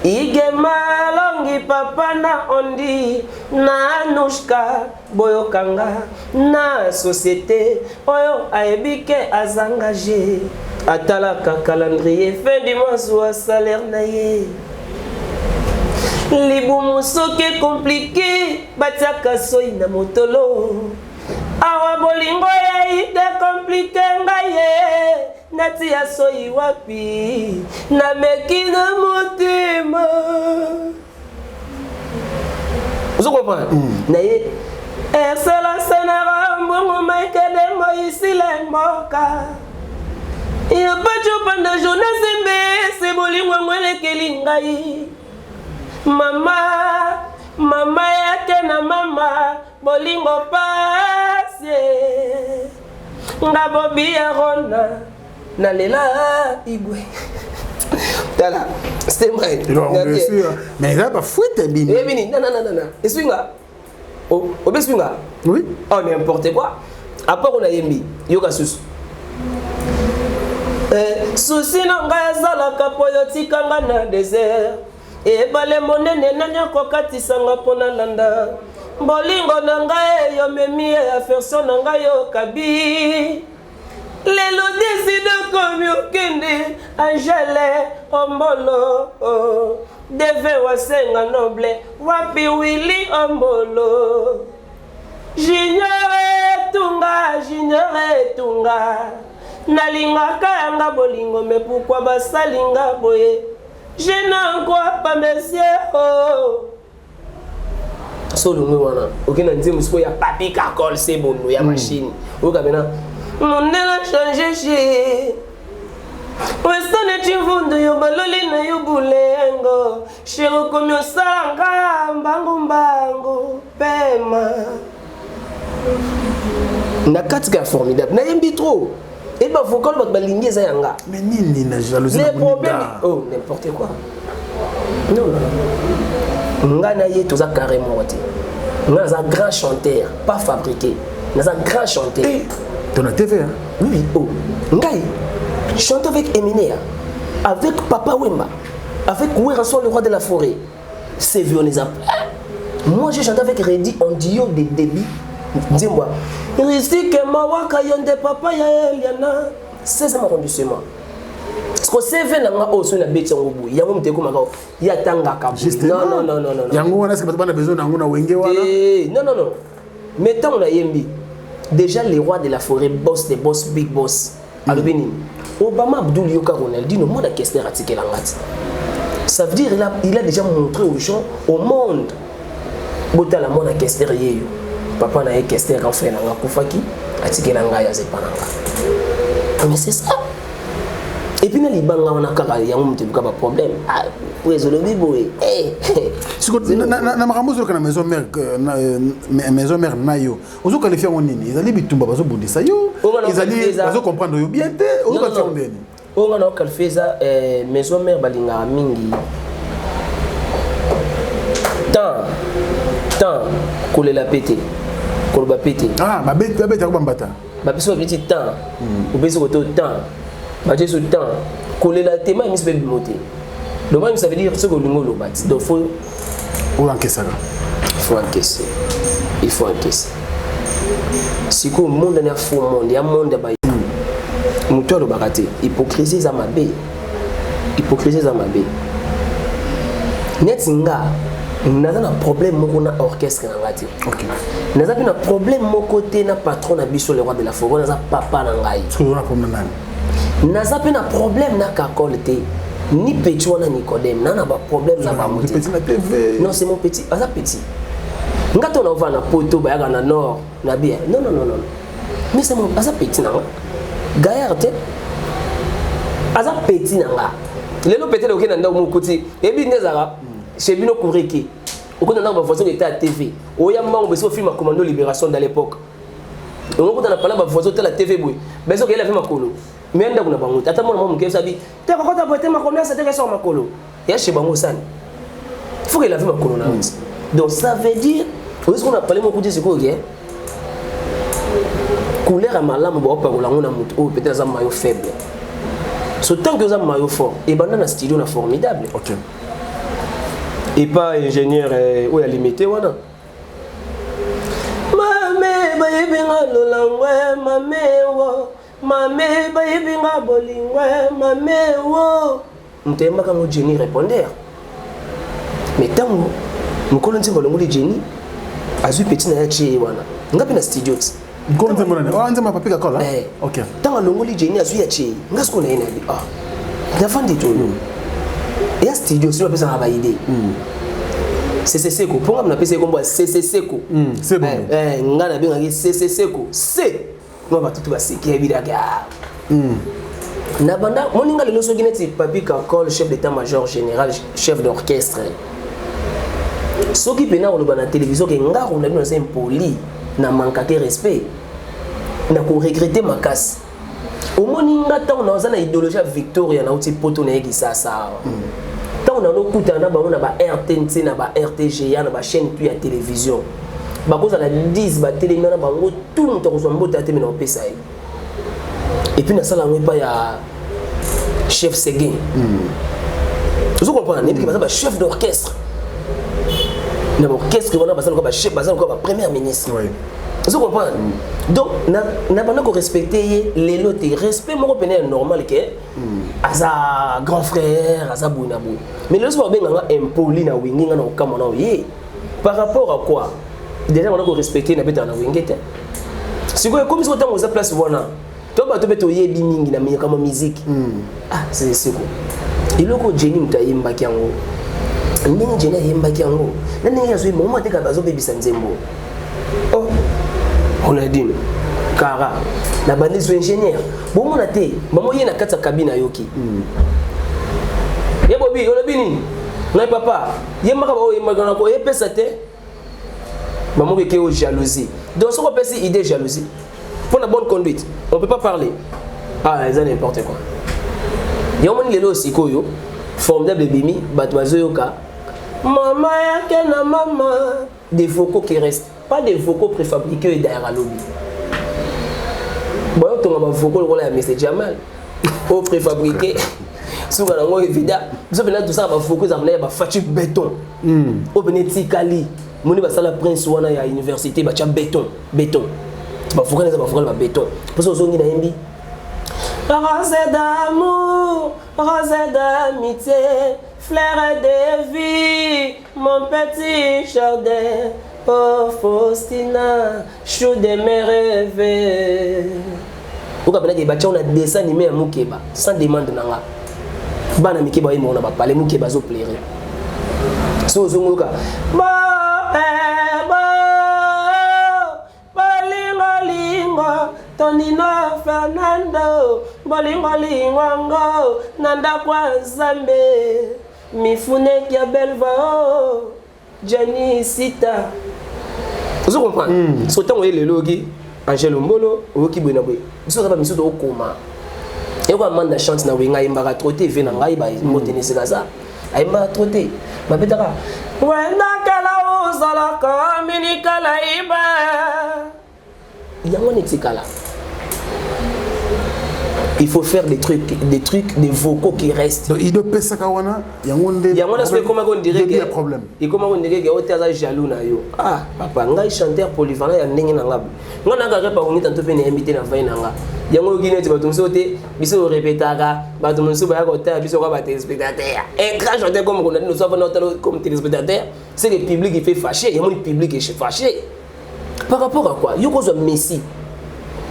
ige malongi papa na ondi na anushka boyokanga na société oyo aebike azangaje atalaka calendrier fin du mois soit salaire na ye libumu soki compliqué batiaka soi na motolo awa bolingo ya ide compliqué ngaye nati ya soi wapi na meki na motima vous comprenez na ye excellence na mbongo maikede moisi le mboka ya pacho panda journée sembe se bolingo ngwele kelingai mama yake na mama bolingo pase nga bobi ya rona na lela igwe tala c'était vrai mais là ba fouette bini bini non eswinga obeswinga oui oh n'importe quoi à part on a yembi yoga sus Souci na ngai ezalaka po yo tikanga na désert. Ebale monene nani akokatisanga mpo nalanda. Bolingo na ngai yo memi affection na ngai yo kabi. Lelo décide komi okende Angele Ombolo. Deve wasenga noble wapi Willy Ombolo. J'ignore tunga nalingaka yanga bolingo mais pourquoi basalinga boye je n'en crois pas monsieur oh solo wana okena nzembo siko ya papi kakol c'est bon ya machine okabena monela changer chi Westone chivundu yo baloli na yo bulengo shiro komyo sanga mbangu pema na katika formidable na yembi trop et bah vocal votre balingue za yanga mais nini na jalousie les problèmes oh n'importe quoi non ngana ye toza carrément wati ngana un grand chanteur pas fabriqué mais un grand chanteur ton TV hein oui oh ngai chante avec Eminem avec Papa Wemba avec Werason le roi de la forêt c'est violent. Moi j'ai chanté avec Reddy en duo de débit. Dis-moi, ici que Mawaka yonde papa ya Eliana, c'est ça mon arrondissement. Parce que c'est venu là au sur la bête en bout. Il y a un petit coup maintenant, il y a tanga kabu. Non. Yango wana est-ce que pas besoin d'ango na wenge wana? Non. Mettons la yembi. Déjà les rois de la forêt, boss des boss, big boss. Alubini. Obama Abdul Yoka Ronaldinho, moi la question article en mat. Ça veut dire il a déjà montré aux gens, au monde. Bota la mona question yeyo. Papa na ekester quand fait na kufaki atike na ngai azepananga mais c'est ça et puis na libanga wana kaka yango mutebuka ba problème ah résoudre biboé siko na makambo zo kana maison mère nayo ozo qualifier nini ezali bitumba bazo bundisa yo ezali bazo comprendre yo bien te ozo qualifier ndeni onga na qualifier maison mère balinga mingi tant kolela pété koloba pété ah ba bête ko bambata ba biso petit temps ou biso ko temps ba jesu temps kolela tema mi se be monter donc même ça veut dire ce que lingo lo bat donc faut encaisser il faut encaisser si ko monde na faux monde ya monde ba muto lo bakate hypocrisie za mabe netinga naza na problème moko na orchestre na ngati OK naza pe na problème moko te na patron na biso le roi de la forêt naza papa na ngai so na problème nani naza pe na problème na kakol te ni petit wana Nicodème na ba problème na ba moté petit na TV non c'est mon petit aza petit ngato na va na poto ba ya na nord na bien non mais c'est mon aza petit na gaillard te aza petit na nga lelo petit le okena ndako mokuti ebi nezara chez Bino Koureki, au cours d'un an, voisin était à TV. Au Yamman, on film à Commando Libération dans l'époque. On a parlé de voisin à la TV. Mais ce qu'il a fait ma colo. Mais on a pas monté. Attends, mon qui s'habille. T'as pas quand t'as ma combien ça t'intéresse ma colo. Et chez Bango San. Il faut qu'il a fait ma colo. Donc ça veut dire, où est-ce qu'on a parlé mon coup de secours hier? Couleur à ma lame, on va pas rouler on a monté. Oh, peut-être un maillot faible. Ce temps que vous avez un maillot fort, et ben dans un studio on a formidable. OK. Et pas ingénieur où il a limité wana mame bayibinga lolangwe mame bayibinga bolingwe mame wo mtemba kango Jenny répondeur mais tango mukolo nzimba longoli Jenny azui petit na yachi wana ngapi na studio mukolo nzimba nani wa nzimba papika kola OK tango longoli Jenny azui yachi ngasko na ina ah ndafandi tu et à studio si on peut s'en idée c'est seko pour moi na pc comme c'est seko c'est bon ngana bien c'est seko c'est moi ba tout ba seki bidaka na banda moninga le so gineti papi kakol chef d'état-major général chef d'orchestre soki pena on ba na télévision ke ngaro na bino c'est impoli na manka de respect na ko regretter makasi au moninga ta on a na idéologie Victoria na uti poto na yekisa sa tant on a nos coups na ba on a ba RTNC na ba RTG na ba chaîne puis à télévision ba cause la 10 ba télé na bango tout le monde reçoit mbota te na pesa et puis na sala pas ya chef Séguin. Vous comprenez? Il y a un chef d'orchestre. Il y a un orchestre, on a un chef, un premier ministre. Vous comprenez? Donc, on a pas respecter les lots. Respect, moi, je normal que à grand frère, à sa bounabou. Mais le soir, on a impoli na wingi na kamana oui. Par rapport à quoi? Déjà, on a respecté na beta na wingete. Si vous comme si vous êtes en place, voilà. Tu vas te mettre au yébi mingi na comme musique. Ah, c'est quoi? Il y a un génie qui a yimba kiango. Ndenge génie yimba kiango. Ndenge ya zui moment te ka bazo bebi sanzembo. Oh, on a dit Kara, la bande sont ingénieur. Bon mon até, maman yé na kata cabine yoki. Yé Bobby, on a bini. Non papa, yé maka ba yé magana ko yé pesate. Maman qui est jalousie. Donc ce qu'on peut c'est idée jalousie. Pour la bonne conduite, on peut pas parler. Ah, ils ont n'importe quoi. Il y a un moment aussi koyo formidable bimi batwazo yoka. Maman yake na maman des vocaux qui restent, pas des vocaux préfabriqués derrière lobby. Bon, tu as vocaux pour la message Jamal. Au préfabriqué. Sur la langue évidemment, vous avez tout ça va vocaux ça venait ba fatu béton. Au beneti kali. Moni ba sala prince wana ya université ba cha béton, béton. Ba vocaux ça ba vocaux ba béton. Parce que zongi na yembi. Rose d'amour, rose d'amitié, fleur de vie, mon petit jardin. Oh Faustina, chou de mes rêves. Vous avez dit que on a dessin animé à Moukeba, sans demande nanga. Bana Mikeba on a pas parlé Moukeba zo plaire. So zongoka. Tonino Fernando, bolingo nanda kwa Zambe, mifune kia belva, Jenny Sita. Vous comprenez? Ce temps où il est logi, Angelo Mbolo, ou qui bonne aboué. Vous savez pas mis au coma. Et on demande la chance na winga imba trotter vena ngai ba motene segaza. Aimba trotter. Ma betara. Wenda kala uzala communica la iba. Il faut faire des trucs, des vocaux qui restent. Donc, il doit payer ça kawana. Il y a un problème. Et comment on dirait que tu es jaloux na yo. Ah, papa, ngai chanteur polyvalent ya ndenge na ngab. Nga na ka pa on tanto pe invité na vai na nga. Yango gine ti batum sote, biso répétaka, batum so ba ya ko ta biso ko ba téléspectateur. Et quand chanteur comme on a nous sommes comme téléspectateur, c'est le public qui fait fâcher, yango le public qui est fâché. Par rapport à quoi? Yoko zo Messi.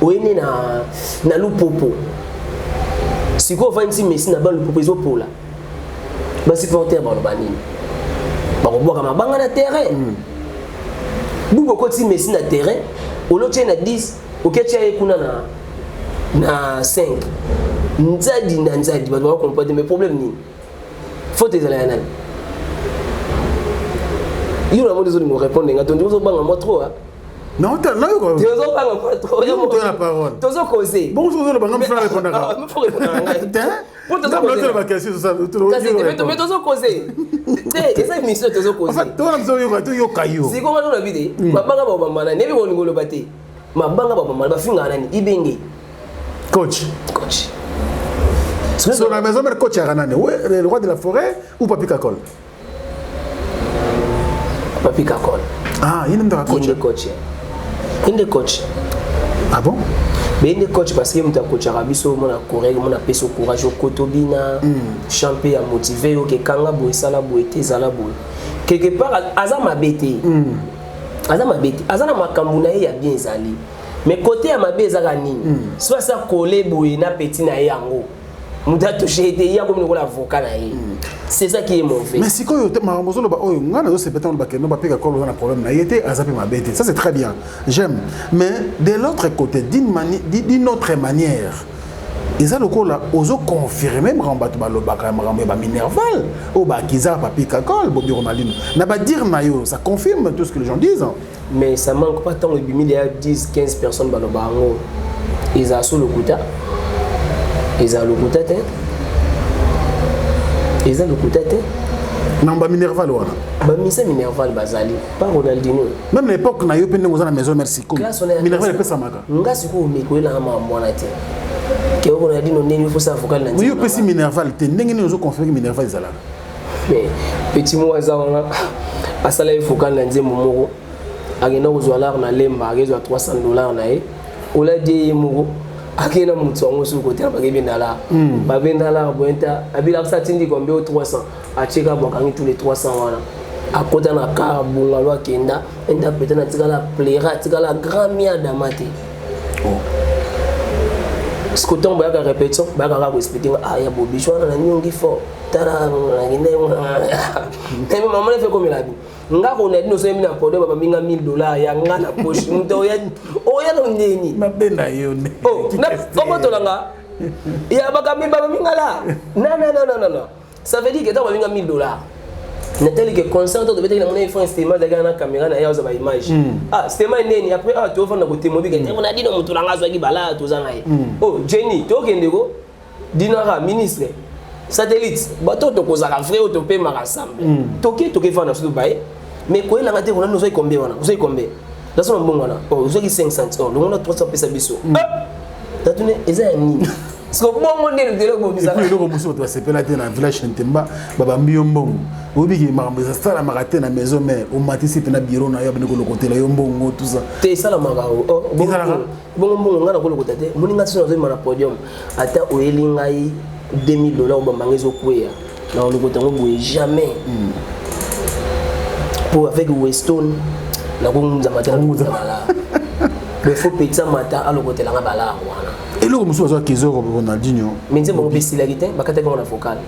Oene na lupopo. Si ko vanti Messi na ba lupopo zo pola. Ba supporter ba lo banini. Ba ko boka mabanga na terrain. Bugo ko ti Messi na terrain, o lo tena 10, o ke tia ekuna na 5. Nzadi ba do comprendre mes problèmes ni. Faut te zala yana. Yo na mo désolé me répondre ngato ndo zo banga mo trop hein. Non, tu as pas trop. La parole. Tu as causé. Bon, je vais répondre à mais tu as causé. C'est ça, monsieur, tu as causé. En fait, tu as caillou. C'est comment on a vu. Ma banga ba mama, nebi woni ngolo bate. Ma banga ba mama, ba finga nani ibenge. Coach. Sur la maison, le coach a ranane. Ouais, le roi de la forêt ou Papi Kakol? Papi Kakol. Ah, il est un coach. Il est coach. Ah bon? Mais il est coach parce que il est coach arabiso, mon correct, mon peso courage au kotobina, champion à motiver, ok, kanga boy sala boy te sala boy. Quelque part, azama bete. Azama bete. Azana makambuna ya bien zali. Mais côté à ma bezaka nini? Soit ça collé boy na petit na yango. Muda touché été hier comme nous l'avocat na yé. C'est ça qui est mauvais. Mais si quand marambozo ba oyo ngana zo sepeta on ba keno ba peka kolo na problème na yété azape ma bête. Ça c'est très bien. J'aime. Mais de l'autre côté d'une autre manière, ils ont le coup là ozo confirmer mrambatu ba lobaka mrambe ba minerval o ba kiza papi kakol bobi Ronaldinho. Na ba dire mayo, ça confirme tout ce que les gens disent. Mais ça manque pas tant il y a 10 15 personnes ba lobango. Ils ont sous le kuta. Ils ont le coup de tête. Ils ont le coup de tête. Non, bah Minerval ou bah Missa Minerval Bazali, pas Ronaldinho. Même l'époque na yope nous à la maison merci. Minerval est pas ça maga. Nga siku miko ila ama mwana te. que on a dit non il faut ça vocal oui on peut si Minerval te ndenge ni ozo confirmer que Minerval ezala mais petit mot azana asala vocal na nzembo moko agenda kozwala na lemba akezwa $300 na ye ola die moko akena mutu wango sur côté ba bendala ba bendala boenta abila sa tindi kombe 300 acheka bokangi tous les 300 wana akota na car bungalo akenda enda peta na tikala plaira tikala grand mia damate ce que tombe ya répétition ba ka expliquer ah ya bobichwa na nyongi fo tara na ngine teme maman fait comme il a dit nga ko na dino so yemi na podo baba minga $1000 ya nga na poche mto ya oya no ndeni mabenda yone oh na okoto langa ya baka mi baba minga la non ça veut dire que ta baba minga $1000 Nathalie que concert de bête na mon iPhone cinéma daga na caméra na ya za image ah cinéma neni après ah tu fanda ko temobi que on a dit no mutu langa zo ki bala to zanga oh Jenny to kendeko dinara ministre satellite bato to kozala vrai to pe ma rassemble toke fana so bae mais ko elanga te on a no zo combien wana zo combien dans son bon wana oh zo ki 500 oh on a 300 pesa biso tatune eza nini parce que bon on est de l'homme bizarre et puis le muso to sepela te na village Ntemba baba mbiyombo obi ki makambo za sala makate na maison mère o matisi pe na bureau na yo bene ko lokotela yo mbongo tout ça te sala makao oh bon ngana ko lokotate muninga sino zo na podium ata o elingai $2000 au bangezo kweya na lokotango boye jamais pour avec Weston na ko nza matala bala mais faut péter mata à lokotela nga bala wana et le muso zo Kizoro Ronaldinho mais nzembo besilarité bakata ko na vocal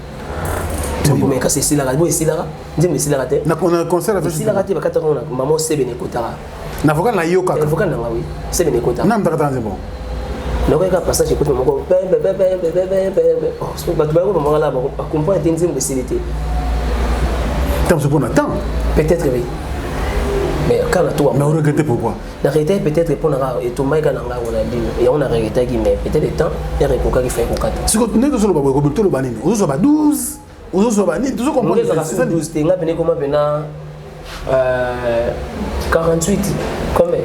mais quand c'est silara bo silara nzembo silara te na concert avec silara te bakata ko na maman sebe ne kotara na vocal na yoka vocal na oui sebe ne kotara na mtakata nzembo donc il y a un passage écoute mon oh c'est pas tout le monde là pour comprendre une nzembo besilarité tant ce qu'on attend peut-être oui mais quand toi mais on regrette pourquoi la réalité peut-être pour na et tout maïka nanga on a dit et on a regretté qui mais peut-être le temps et recoka qui fait kokata si ko ne to solo ba ko to lo banini ozo so ba 12 ozo so ba ni to so comprendre c'est ça 12 tenga bene comment bena 48 combien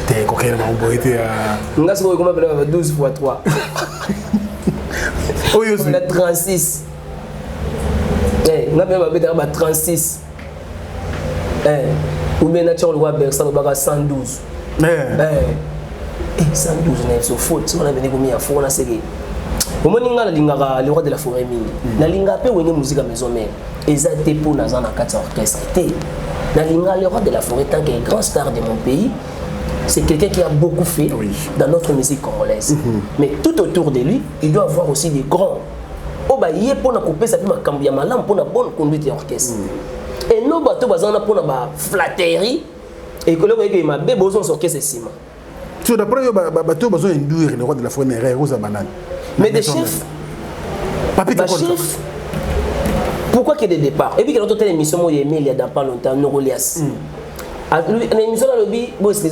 te ko kera ma boité nga siko comment bena 12 fois 3 oh yo on a 36 nga bena ba 36 ou bien nature le roi Bersan ba 112 112 n'est so faute on a venu comme il faut on a ségué au moment où linga le roi de la forêt mingi na linga pe wenge musique à maison mère ezate pour na zana 4 orchestre té na linga le roi de la forêt tant que grand star de mon pays c'est quelqu'un qui a beaucoup fait dans notre musique congolaise mais tout autour de lui il doit avoir aussi des grands oh ba yé pour na couper ça ma cambia malam pour na bonne conduite orchestre et nous bateau bazana pour na ba flatterie et que le m'a bé besoin orchestre ciment. Tu d'après bateau besoin induire le roi de la forêt nerf aux banane. Mais des chefs chef pourquoi qu'il y a des départs et puis que notre émission il y a dans pas longtemps Neurolias. L'émission là lobby bon c'est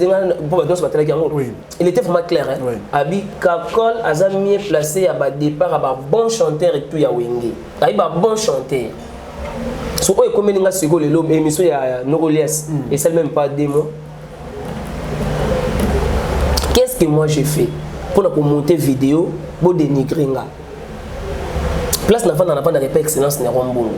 pour dans ce matin il était vraiment clair hein. Abi Kakol a mieux placé à bas départ à bas bon chanteur et tout ya wenge. Ai ba bon chanteur. So oyo comme ninga sego le lobe émission ya Neurolias et celle même pas des mots. Qu'est-ce que moi j'ai fait pour monter vidéo pour dénigrer nga place na n'a pas de excellence ne rombon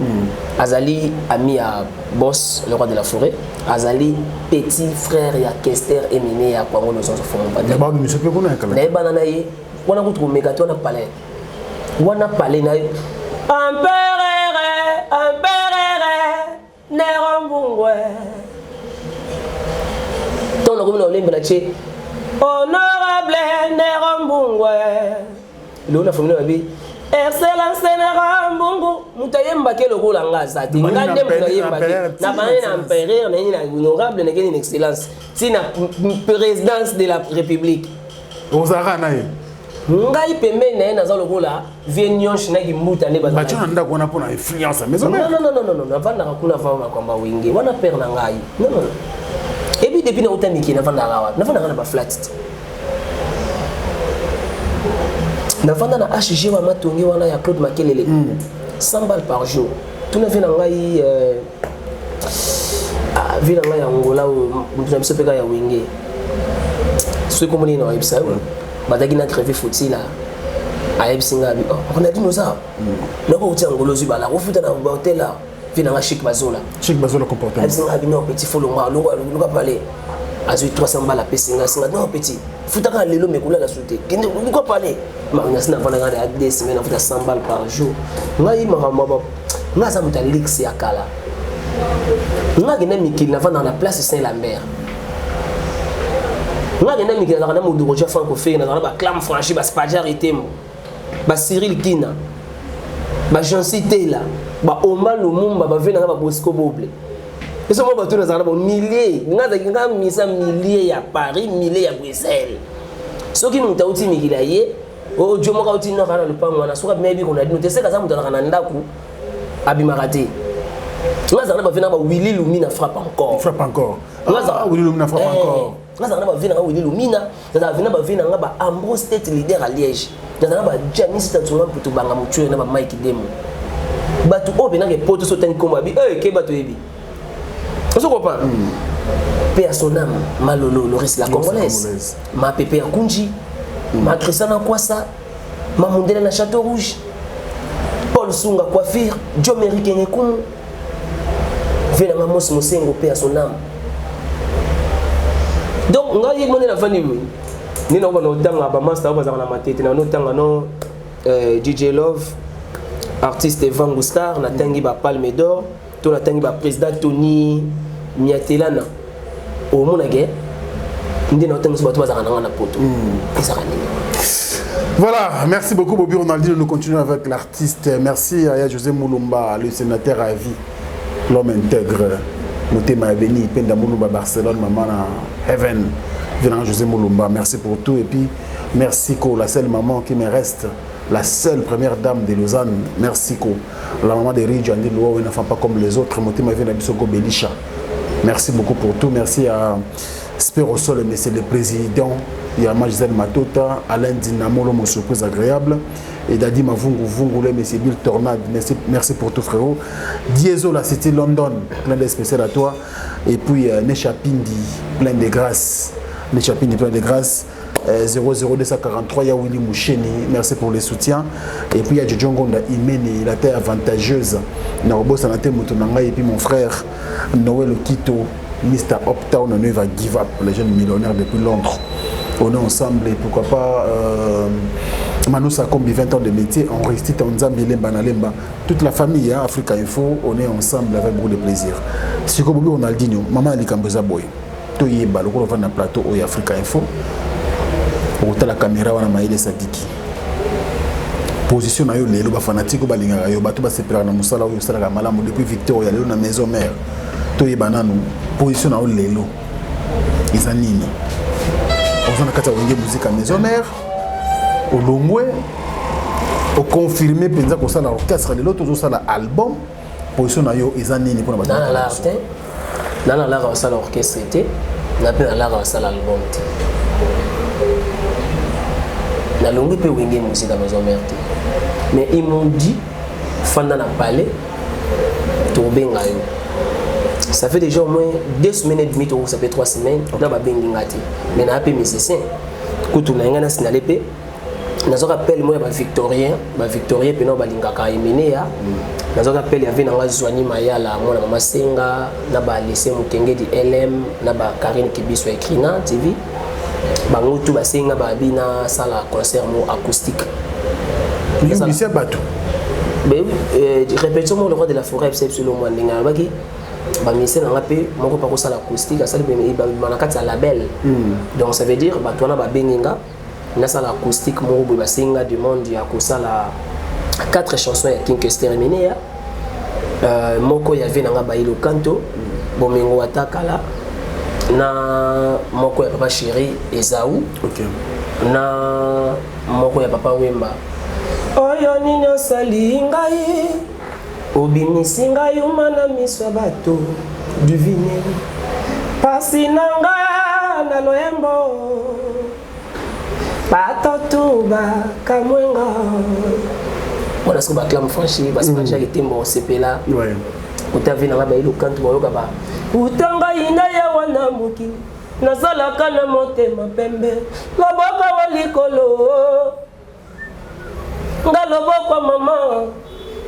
azali ami à boss le roi de la forêt azali petit frère ya Kester Emine ya Kwango nous sommes fond pas ba monsieur pe kona kala na banana ye wana ko megaton na palais na empereur ne rombongwe ton na komina olembe na che honorable Nerombungwe Luna famille baby excellence Nerombungu mutayemba ke lokola ngazati ngande mutayemba na bana empereur na ina honorable na ngene excellence tina présidence de la république ozara na ye ngai pemene na za lokola vienyonshi na kimuta ne bazana bacho nda kuona pona influence mais non navanda kuna vama kwamba wingi wana père na ngai non et puis depuis na utamiki navanda na ba flat navanda na HG wa matongi wana ya Claude Makelele 100 balles par jour tout na vina ngai vina ngai ya Angola mtu msepeka ya wingi sio comme ni na website badagi na crevé foti là ayebsinga bi on a dit nous ça loko uti ngolo zibala ufuta na hotel là vina nga chic bazola comportement ayebsinga bi non petit follow nga luka parler azui 300 balles à pesinga singa non petit futa ka lelo mekula la souté kende luka parler ma ngasina vana nga des semaines futa 100 balles par jour ngai mama nga za muta lix ya kala nga gena mikili na vana na place Saint-Lambert nga gena mikili na mudu roja franco fe na ba clam franchi ba spajar itemo ba Cyril Kina ba Jean Cité là ba Omar Lumumba ba vena ba Bosco Boble et ce moment ba tout na ba milliers nga misa milliers ya Paris milliers ya Bruxelles soki muta uti mikili aye o jomo ka uti na kana lupango na soka maybe kuna dino teseka za muta kana ndaku abimarate nga za ba vena ba Willy Lumina frappe encore Willy Lumina frappe encore nga za ba vena Willy Lumina za ba vena nga ba Ambrose Tête leader à Liège za ba Janis Tatunga putu banga mutué na ba Mike Demo batu obena ke poto so ten komba bi ke batu ebi on comprend paix à son âme Malolo Loris la congolaise ma Pépé à Kunji ma Christiana Kwasa ma Mondele na Château Rouge Paul Sunga Coiffure Joe Merick Ngekumu vena nga Mos Mosengo paix à son âme donc nga yi mona na fani ni na bana otanga ba master ba za na matete na otanga no DJ Love artiste Evan Gustar na tangi ba Palme d'Or to na tangi ba président Tony Miatelana o mona ge ndi na otanga so ba to ba za na poto Voilà, merci beaucoup Bobby Ronaldinho. Nous continuons avec l'artiste. Merci à José Moulumba, le sénateur à vie, l'homme intègre. Motema Beni, Penda Moulumba, Barcelone, maman Heaven, venant José Moulumba. Merci pour tout. Et puis, merci Ko, la seule maman qui me reste, la seule première dame de Lausanne. Merci Ko, la maman de Ridge, Andy Loa, une enfant pas comme les autres. Motema Beni, Bisoko Belisha. Merci beaucoup pour tout. Merci à Spero Sol, mais c'est le président. Il y a Gisèle Matota, Alain Dinamolo, mon surprise agréable. Et Dadi Mavungu Vungule, M. Bill Tornade, merci pour tout frérot. Dieso, la City London, plein de spécial à toi. Et puis Nesha Pindi, plein de grâce. Nesha Pindi, plein de grâce. 00243, il y a Willy Moucheni, merci pour les soutiens. Et puis il y a Djongonda Imeni, la terre avantageuse. Narobo Sanate Moutonanga, et puis mon frère Noël Kito, Mr. Uptown, on va give up, les jeunes millionnaires depuis Londres. On est ensemble et pourquoi pas Manoussa Kombi 20 ans de métier, on reste en Zambie, Lemba, Nalemba. Toute la famille, hein, Africa Info, on est ensemble avec beaucoup de plaisir. Si comme on a le digno, maman Ali Kamboza Boy, Toyeba, le gros van à plateau au Africa Info, pour la caméra, on a Maïle Sadiki. Position na yo lelo ba fanatique ba linga yo bato ba sepela na musala oyo sala malamu depuis Victoria lelo na maison mère. Toyeba nanu position na yo lelo. Izanini. On a kata wenge musique à maison mère au longwe au confirmer penza ko sala orchestre lelo to sala album position na yo ezanini pour na dans l'art dans l'art on sala orchestre té na pe na l'art on sala album té na longue pe wenge musique à maison mère té mais ils m'ont dit fanda na palais to benga yo. Ça fait déjà au moins 2 semaines et demie, ça fait 3 semaines. On a pas bien gâté. Mais on a appelé mes sessins. Quand on a un signalé, on a appelé moi Victorien, puis on a linga kaimene ya. On a appelé avait na Zwani Mayala, moi maman Senga, na ba lycée Mukenge di LM, na ba Karine Kibiso Ekrina TV. Bango tout ba Senga ba bina sala concert mo acoustique. Lui c'est bateau. Ben répétons le roi de la forêt c'est selon moi linga baki. Bah mais na ngape moko pa ko sala acoustique asali ba na kati ya label donc ça veut dire ba tona ba benginga na sala acoustique moko ba singa du monde ya ko sala 4 chansons ya King Exterminé ya moko ya vena nga ba ilo kanto bomengo atakala na moko ya papa chéri Esaou OK na moko ya papa Wemba oyo nini osali ngai obimisi ngai umana miso bato divine pasi nanga na loyembo patotuba kamwenga on a ce que ba clam franchi parce que j'ai été bon sepela ouais utavi na ba ilo kanto boyoka ba utanga ina ya wana muki nazalaka na motema pembe loboka walikolo Ngaloboko maman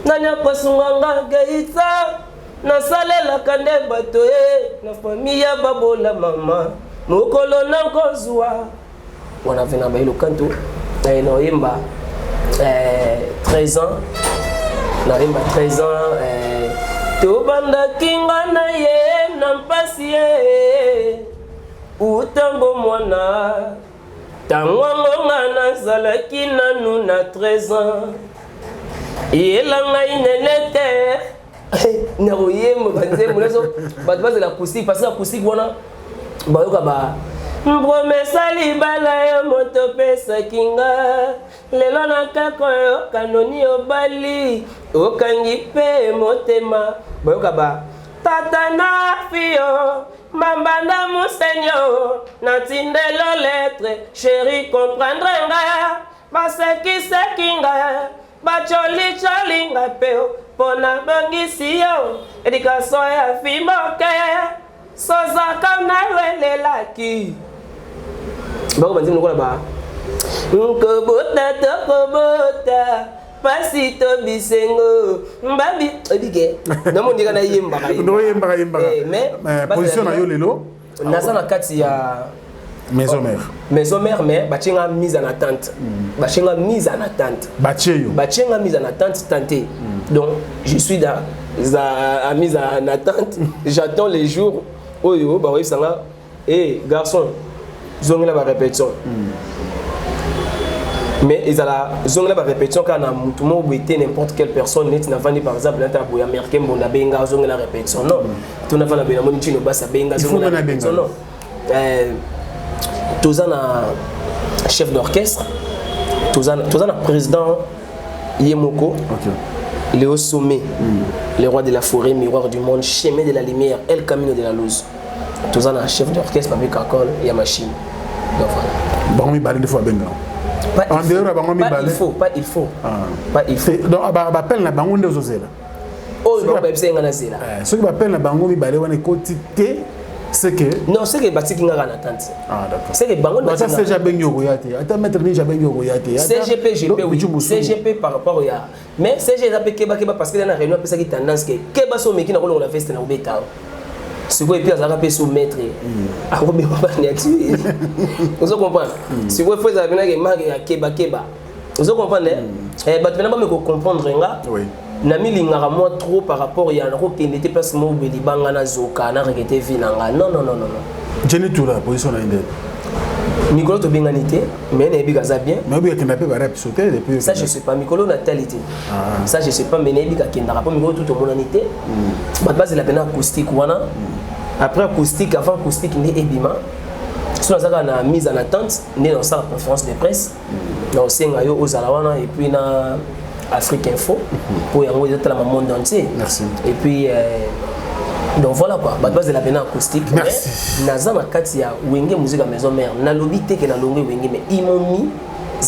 nanya pasunganga gaita na salela kande bato na famille ya babola mama mokolo na kozwa wana vena ba ilo kanto no yemba 13 ans na yemba 13 ans to banda kinga na ye na mpasi ye utango mwana tangwangonga nazalaki nanu na 13 ans yelanga inelete na oyemo banzembo leso bato bazela kusiki parce que kusiki wana bayoka ba promesa libala yo moto pesaki nga lelo nakaka yo kanoni obali okangi mpe motema bayoka ba tata na fio mambanda musenyo natindelo lettre chéri comprendre nga basekiseki nga bacholi nga peo pona bongisi yo edikaso ya fimoke sozaka nawelelaki bako banzi mlokola ba nkobota tokobota pasi to bisengo mbabi ebike namondika na yembaka mais position na yo lelo naza na kati ya maison mère mais bachenga mise en attente bachenga mise en attente bachenga mise en attente tenté donc je suis dans la mise en attente j'attends les jours oyo ba oyisanga garçon zongela ba répétition mais ils ala zongela ba répétition kana mutu mo bete n'importe quelle personne net na vandi par exemple na tabu ya merke mbonda benga zongela répétition non to na vana bena moni chino basa benga zongela répétition non tozana chef d'orchestre tozana président Yemoko il est au sommet le roi de la forêt miroir du monde chemin de la lumière El Camino de la Luz tozana chef d'orchestre Papi Kakol ya machine donc voilà bon mi balé de fois benga en dehors ba ngomi balé pas il faut donc ba appelle na bango ndezo zela oh ba bepsenga na zela ceux qui m'appellent na bango mi balé wana kotité c'est que non c'est que batiki nga na attente d'accord c'est que bango na ça c'est jabengi okoyate ata maître ni jabengi okoyate CGP par rapport ya mais CG za peke ba parce que na réunion pesa ki tendance que ba so meki na ko la veste na obeta c'est quoi et puis ça va sur maître a ko be ba ni ati vous comprenez si vous faut ça venir que marque ya keba vous comprenez ba tu pas me comprendre nga oui na milingaka moi trop par rapport ya na ko kende te place mo be libanga na zoka na regete vinanga non Jenny Toula position na inde Mikolo to benganité mais na ebika za bien mais bien kenda pe ba rap sauter depuis ça je sais pas Mikolo na talité ça je sais pas mais na ebika kenda rapport Mikolo tout monanité ba base la pena acoustique wana après acoustique avant acoustique ni ebima sur ça na mise en attente né dans sa conférence de presse na senga yo ozala wana et puis na Afrique Info pour y avoir dans le monde entier. Merci. Et puis donc voilà quoi, base de la pena acoustique. Merci. Naza na kati ya wenge musique à maison mère. Na lobby te que na longue wenge mais ils m'ont mis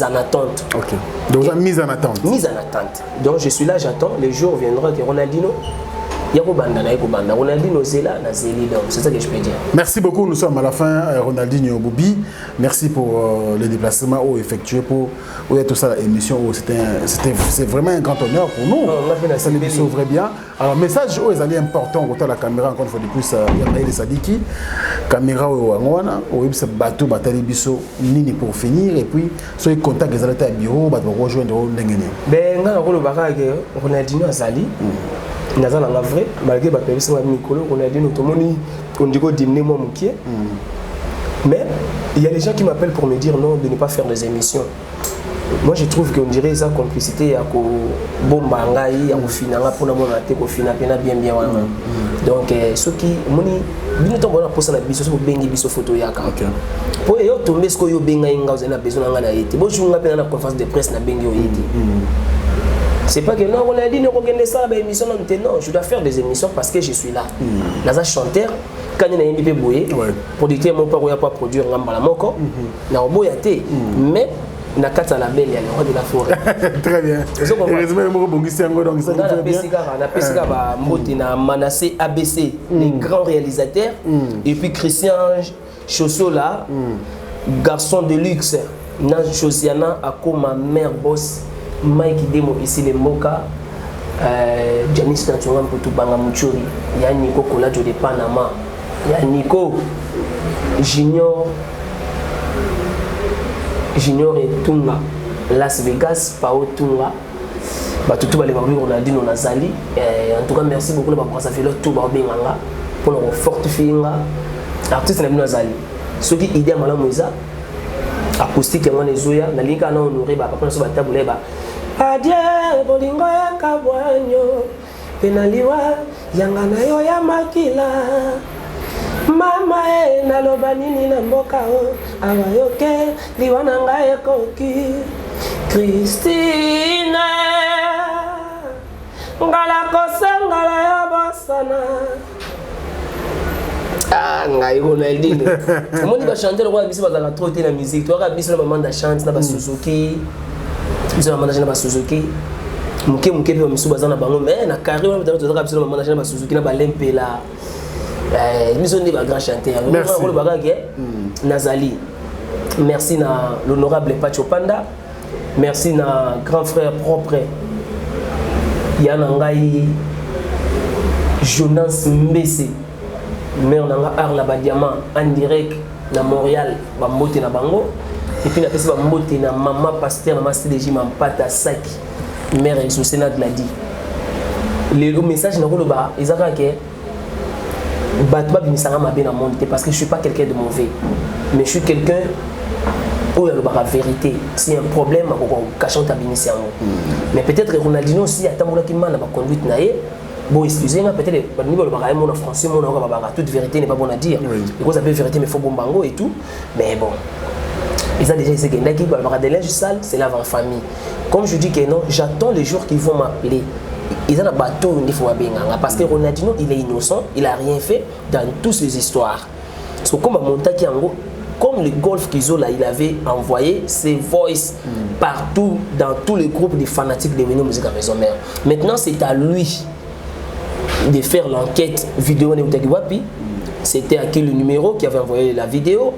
en attente. OK. Donc mise en attente. Mise en attente. Donc je suis là, j'attends, le jour viendra que Ronaldinho Ronaldinho Zela na Zeli donc c'est ça que je peux dire. Merci beaucoup, nous sommes à la fin Ronaldinho Boubi. Merci pour le déplacement effectué pour tout ça l'émission c'est vraiment un grand honneur pour nous. Ça les sauverait bien. Alors message aux alliés important côté la caméra encore une fois de plus Yamaïle Sadiki caméra au Angwana au web bateau batali biso nini pour finir et puis sur les contacts les alliés à bureau ba rejoindre ndengene. Ben nga ko lo bakage Ronaldinho azali naza na vrai malgré ba pebisa ba Mikolo Ronaldinho tomoni on dit ko dîner moi mukie mais il y a des gens qui m'appellent pour me dire non de ne pas faire des émissions. Moi je trouve qu'on dirait ça complicité ya ko bomba ngai ya ko finanga pona mona te ko fina pena bien wana. Donc ceux qui moni bino to bona posa na biso so bengi biso photo yaka. Po yo tomber ce ko yo benga inga ozena besoin nga na yete. Bo junga pena na conférence de presse na bengi yo yete. C'est pas que non, on a dit nous regarder ça la émission non, je dois faire des émissions parce que je suis là. Naza chanteur quand il y a une MP boyé, producteur mon père pas produire ngamba moko, na oboyate, mais na kata la belle ya le roi de la forêt. Très bien. Heureusement mo bongisi yango donc ça très bien. Na pesika ba mbote na Manassé ABC, les grands réalisateurs et puis Christian Chosola, garçon de luxe, na Josiana Ako ma mère boss. Mike Demo ici les Moka, Janice Tantunga Mputu Banga Muchuri, ya Nico Kolajo de Panama, ya Nico Junior et Tunga, Las Vegas, Pao Tunga, tout les babous Ronaldinho Nazali. En tout cas, merci beaucoup pour ça fait le tout Barbinganga pour leur fortifier artiste Nazali. Ce qui idée à Malam Mouza, acoustique et moi les Zoya, la ligue à honoré, papa sur la table là. Adieu, bolingo ya kabwanyo, penaliwa yangana yo ya makila. Mama naloba nini na mboka o, awayoke liwana ngaye koki. Christine ngala kosangala ya basana. Ngai Ronaldinho. Moi ba chanter le roi bisi ba la trop la musique. Toi ka bisi la maman da chante na ba Suzuki. Bisi la maman da Suzuki. Muke pe misu bazana bango mais na carré on peut ka bisi la maman da ba Suzuki na ba lempela. Bisi on ba grand chanteur. Merci. Le bagage Nazali. Merci na l'honorable Pacho Panda. Merci na grand frère propre. Yana ngai Jonas Mbese. Mère nanga Arla Badiama en direct na Montréal, ba mbote na bango. Et puis na pesi ba mbote na maman pasteur na CDJ Mampata Saki. Mère Exosena Gladi. Le message na ko ba ezaka ke batba bimisanga mabe na monde parce que je suis pas quelqu'un de mauvais, mais je suis quelqu'un où il y a la vérité. Si un problème, on cache ta binissé. Mais peut-être Ronaldinho aussi a tant qui mal à conduite naïe. Bon, excusez-moi, peut-être au niveau de mon français, mon toute vérité n'est pas bonne à dire. Parce que la vérité, mais faut bon bango et tout. Mais bon, ils ont déjà essayé de dire que des linges sales, c'est l'avant-famille. Comme je dis que non, j'attends les jours qu'ils vont m'appeler. Ils ont un bateau parce que Ronaldinho, il est innocent, il n'a rien fait dans toutes ces histoires. Parce que comme Montaki Ango, comme le golf qu'Izola il avait envoyé ses voices partout dans tous les groupes de fanatiques de Meno Musique à Maison Mère. Maintenant, c'est à lui de faire l'enquête vidéo. C'était à qui le numéro qui avait envoyé la vidéo.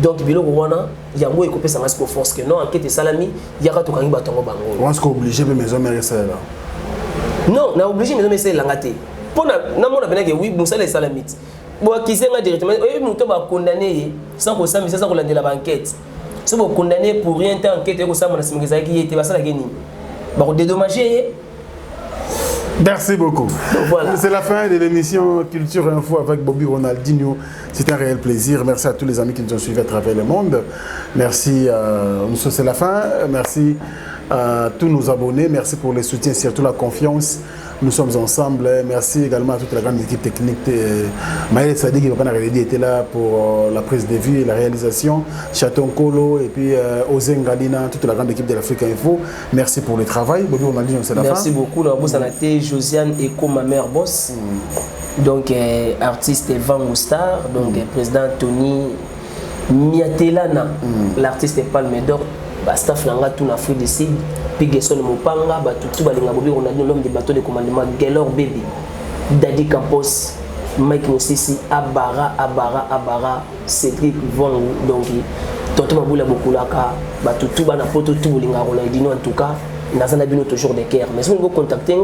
Donc, Bilo Rwanda, il y a un peu de force que non, enquête salami, il y a un peu de batongo bango. On est obligé de Maison Mère ça là. Non, on est obligé de Maison Mère l'angaté. Pour na mon appel que oui, Moussa les salamite. Bon, qui s'est directement, nous sommes condamnés sans que ça, mais sans qu'on la banquette. Si vous condamnez pour rien, tant enquête que ça, mon assimilisé qui était pas ça la gagner. Bah, dédommager. Merci beaucoup. Voilà. C'est la fin de l'émission Culture Info avec Bobby Ronaldinho. C'est un réel plaisir. Merci à tous les amis qui nous ont suivis à travers le monde. Merci, c'est la fin. Merci à tous nos abonnés. Merci pour le soutien, surtout la confiance. Nous sommes ensemble. Merci également à toute la grande équipe technique. Maël Sadi qui était là pour la prise de vue et la réalisation. Chaton Kolo et puis Ozen Galina, toute la grande équipe de l'Afrique Info. Merci pour le travail. Merci beaucoup. Nous avons été Josiane Eko, ma mère boss. Donc artiste Van Moustar, donc président Tony Miatelana, l'artiste Palme d'Or, staff Nanga tout l'Afrique du Sud. Puis Gesson Mopanga, tout balinga bobi on a dit l'homme des bateaux de commandement Gaylor Baby, Daddy Campos, Mike Mosisi, Abara, Cédric Von, donc Tonton Maboula Bokulaka, tout bana poto tout balinga Ronaldinho en tout cas, n'a pas bino toujours des cœurs. Mais si vous contactez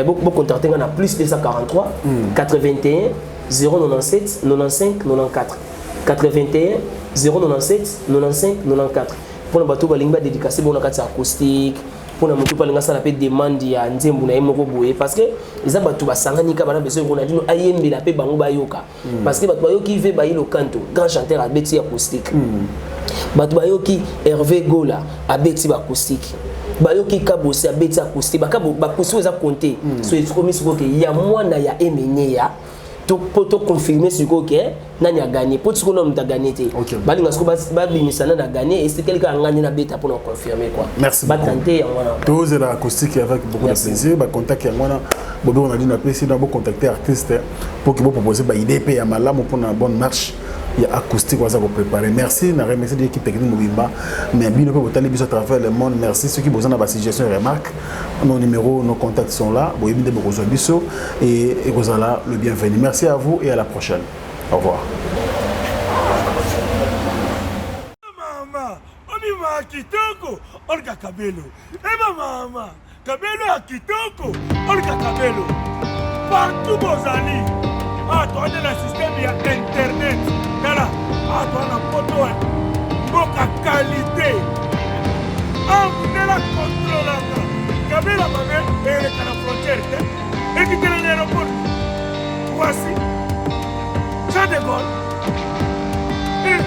vous contactez na plus 243 81 097 95 94 81 097 95 94. Pour le bateau balinga dédicacé bon akati acoustique pour le moto balinga ça la demande ya nzembu na yemoko boye parce que les bateau basangani ka bana besoin Ronaldinho ayembe la pe bango bayoka parce que bato bayoki ve bayi le canto grand chanteur à beti acoustique bato bayoki Hervé Gola à beti acoustique bayoki Kabosi à beti acoustique bakusi oza compter so eskomi siko ke ya mwana ya emenyeya pour confirmer ce que nani a gagné pour ce qu'on a gagné balinga ce que babimisana na gagné et c'est quelqu'un a gagné na beta pour confirmer quoi. Merci beaucoup. Tenter tous la acoustique avec beaucoup de plaisir ba contact ngwana bobo on a dit na plaisir na bo contacter artiste pour que vous proposer ba idée pe ya malamu pour na bonne marche ya acoustique on va préparer. Merci na remercier l'équipe technique Mobimba mais bien peut botaler biso à travers le monde. Merci ceux qui besoin de suggestions et remarques. Nos numéros, nos contacts sont là. Boyebinde Bokozo Biso et Rosala le bienvenu. Merci à vous et à la prochaine. Au revoir. Maman, on Omima kitoko, Olga Kabelo. Eba mama, Kabelo a kitoko, Olga Kabelo. Partout bozali. Ah, toi, on a le système, il y a Internet. Là, ah, toi, on a photo. Boka qualité. Ah, vous êtes la contrôle. Kabelo a mamé, et elle est à la frontière. Et qui est l'aéroport. Voici. Jean de Gaulle. Et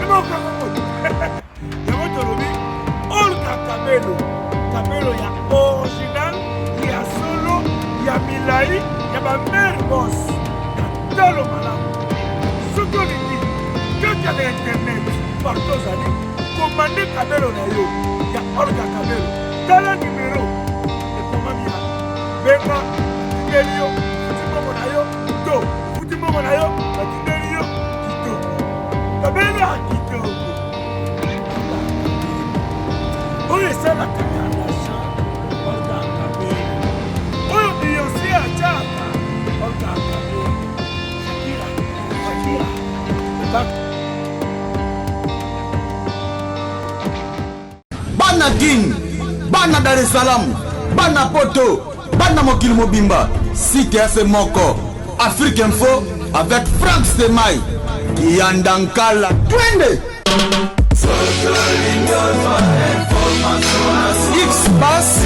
Boka Kabelo. Olga Kabelo. Kabelo, il y a original, il y a solo, il y a Milai, il y a ma mère boss. Il y a Talo Malam. Ce qu'on dit, quand il y a l'internet, partout allez, commandez Kabelo Nayo. Il y a Olga Kabelo. Dans le numéro, et comment il y a Beka, Tidelio, Futimo Nayo, To. Futimo Nayo, Tidelio, Kito. Kabelo a Kito. Oui, c'est la Kayana, Olga Kabelo. Oui, il y a aussi à Tchaka, Olga Kabelo. Shakira. Bana King, Bana Dar es Salaam, Bana Poto, Bana Mokil Mobimba, Cité FC Moko, Afrique Info avec Frank Stemai, Yandankala, Twende. X-Bass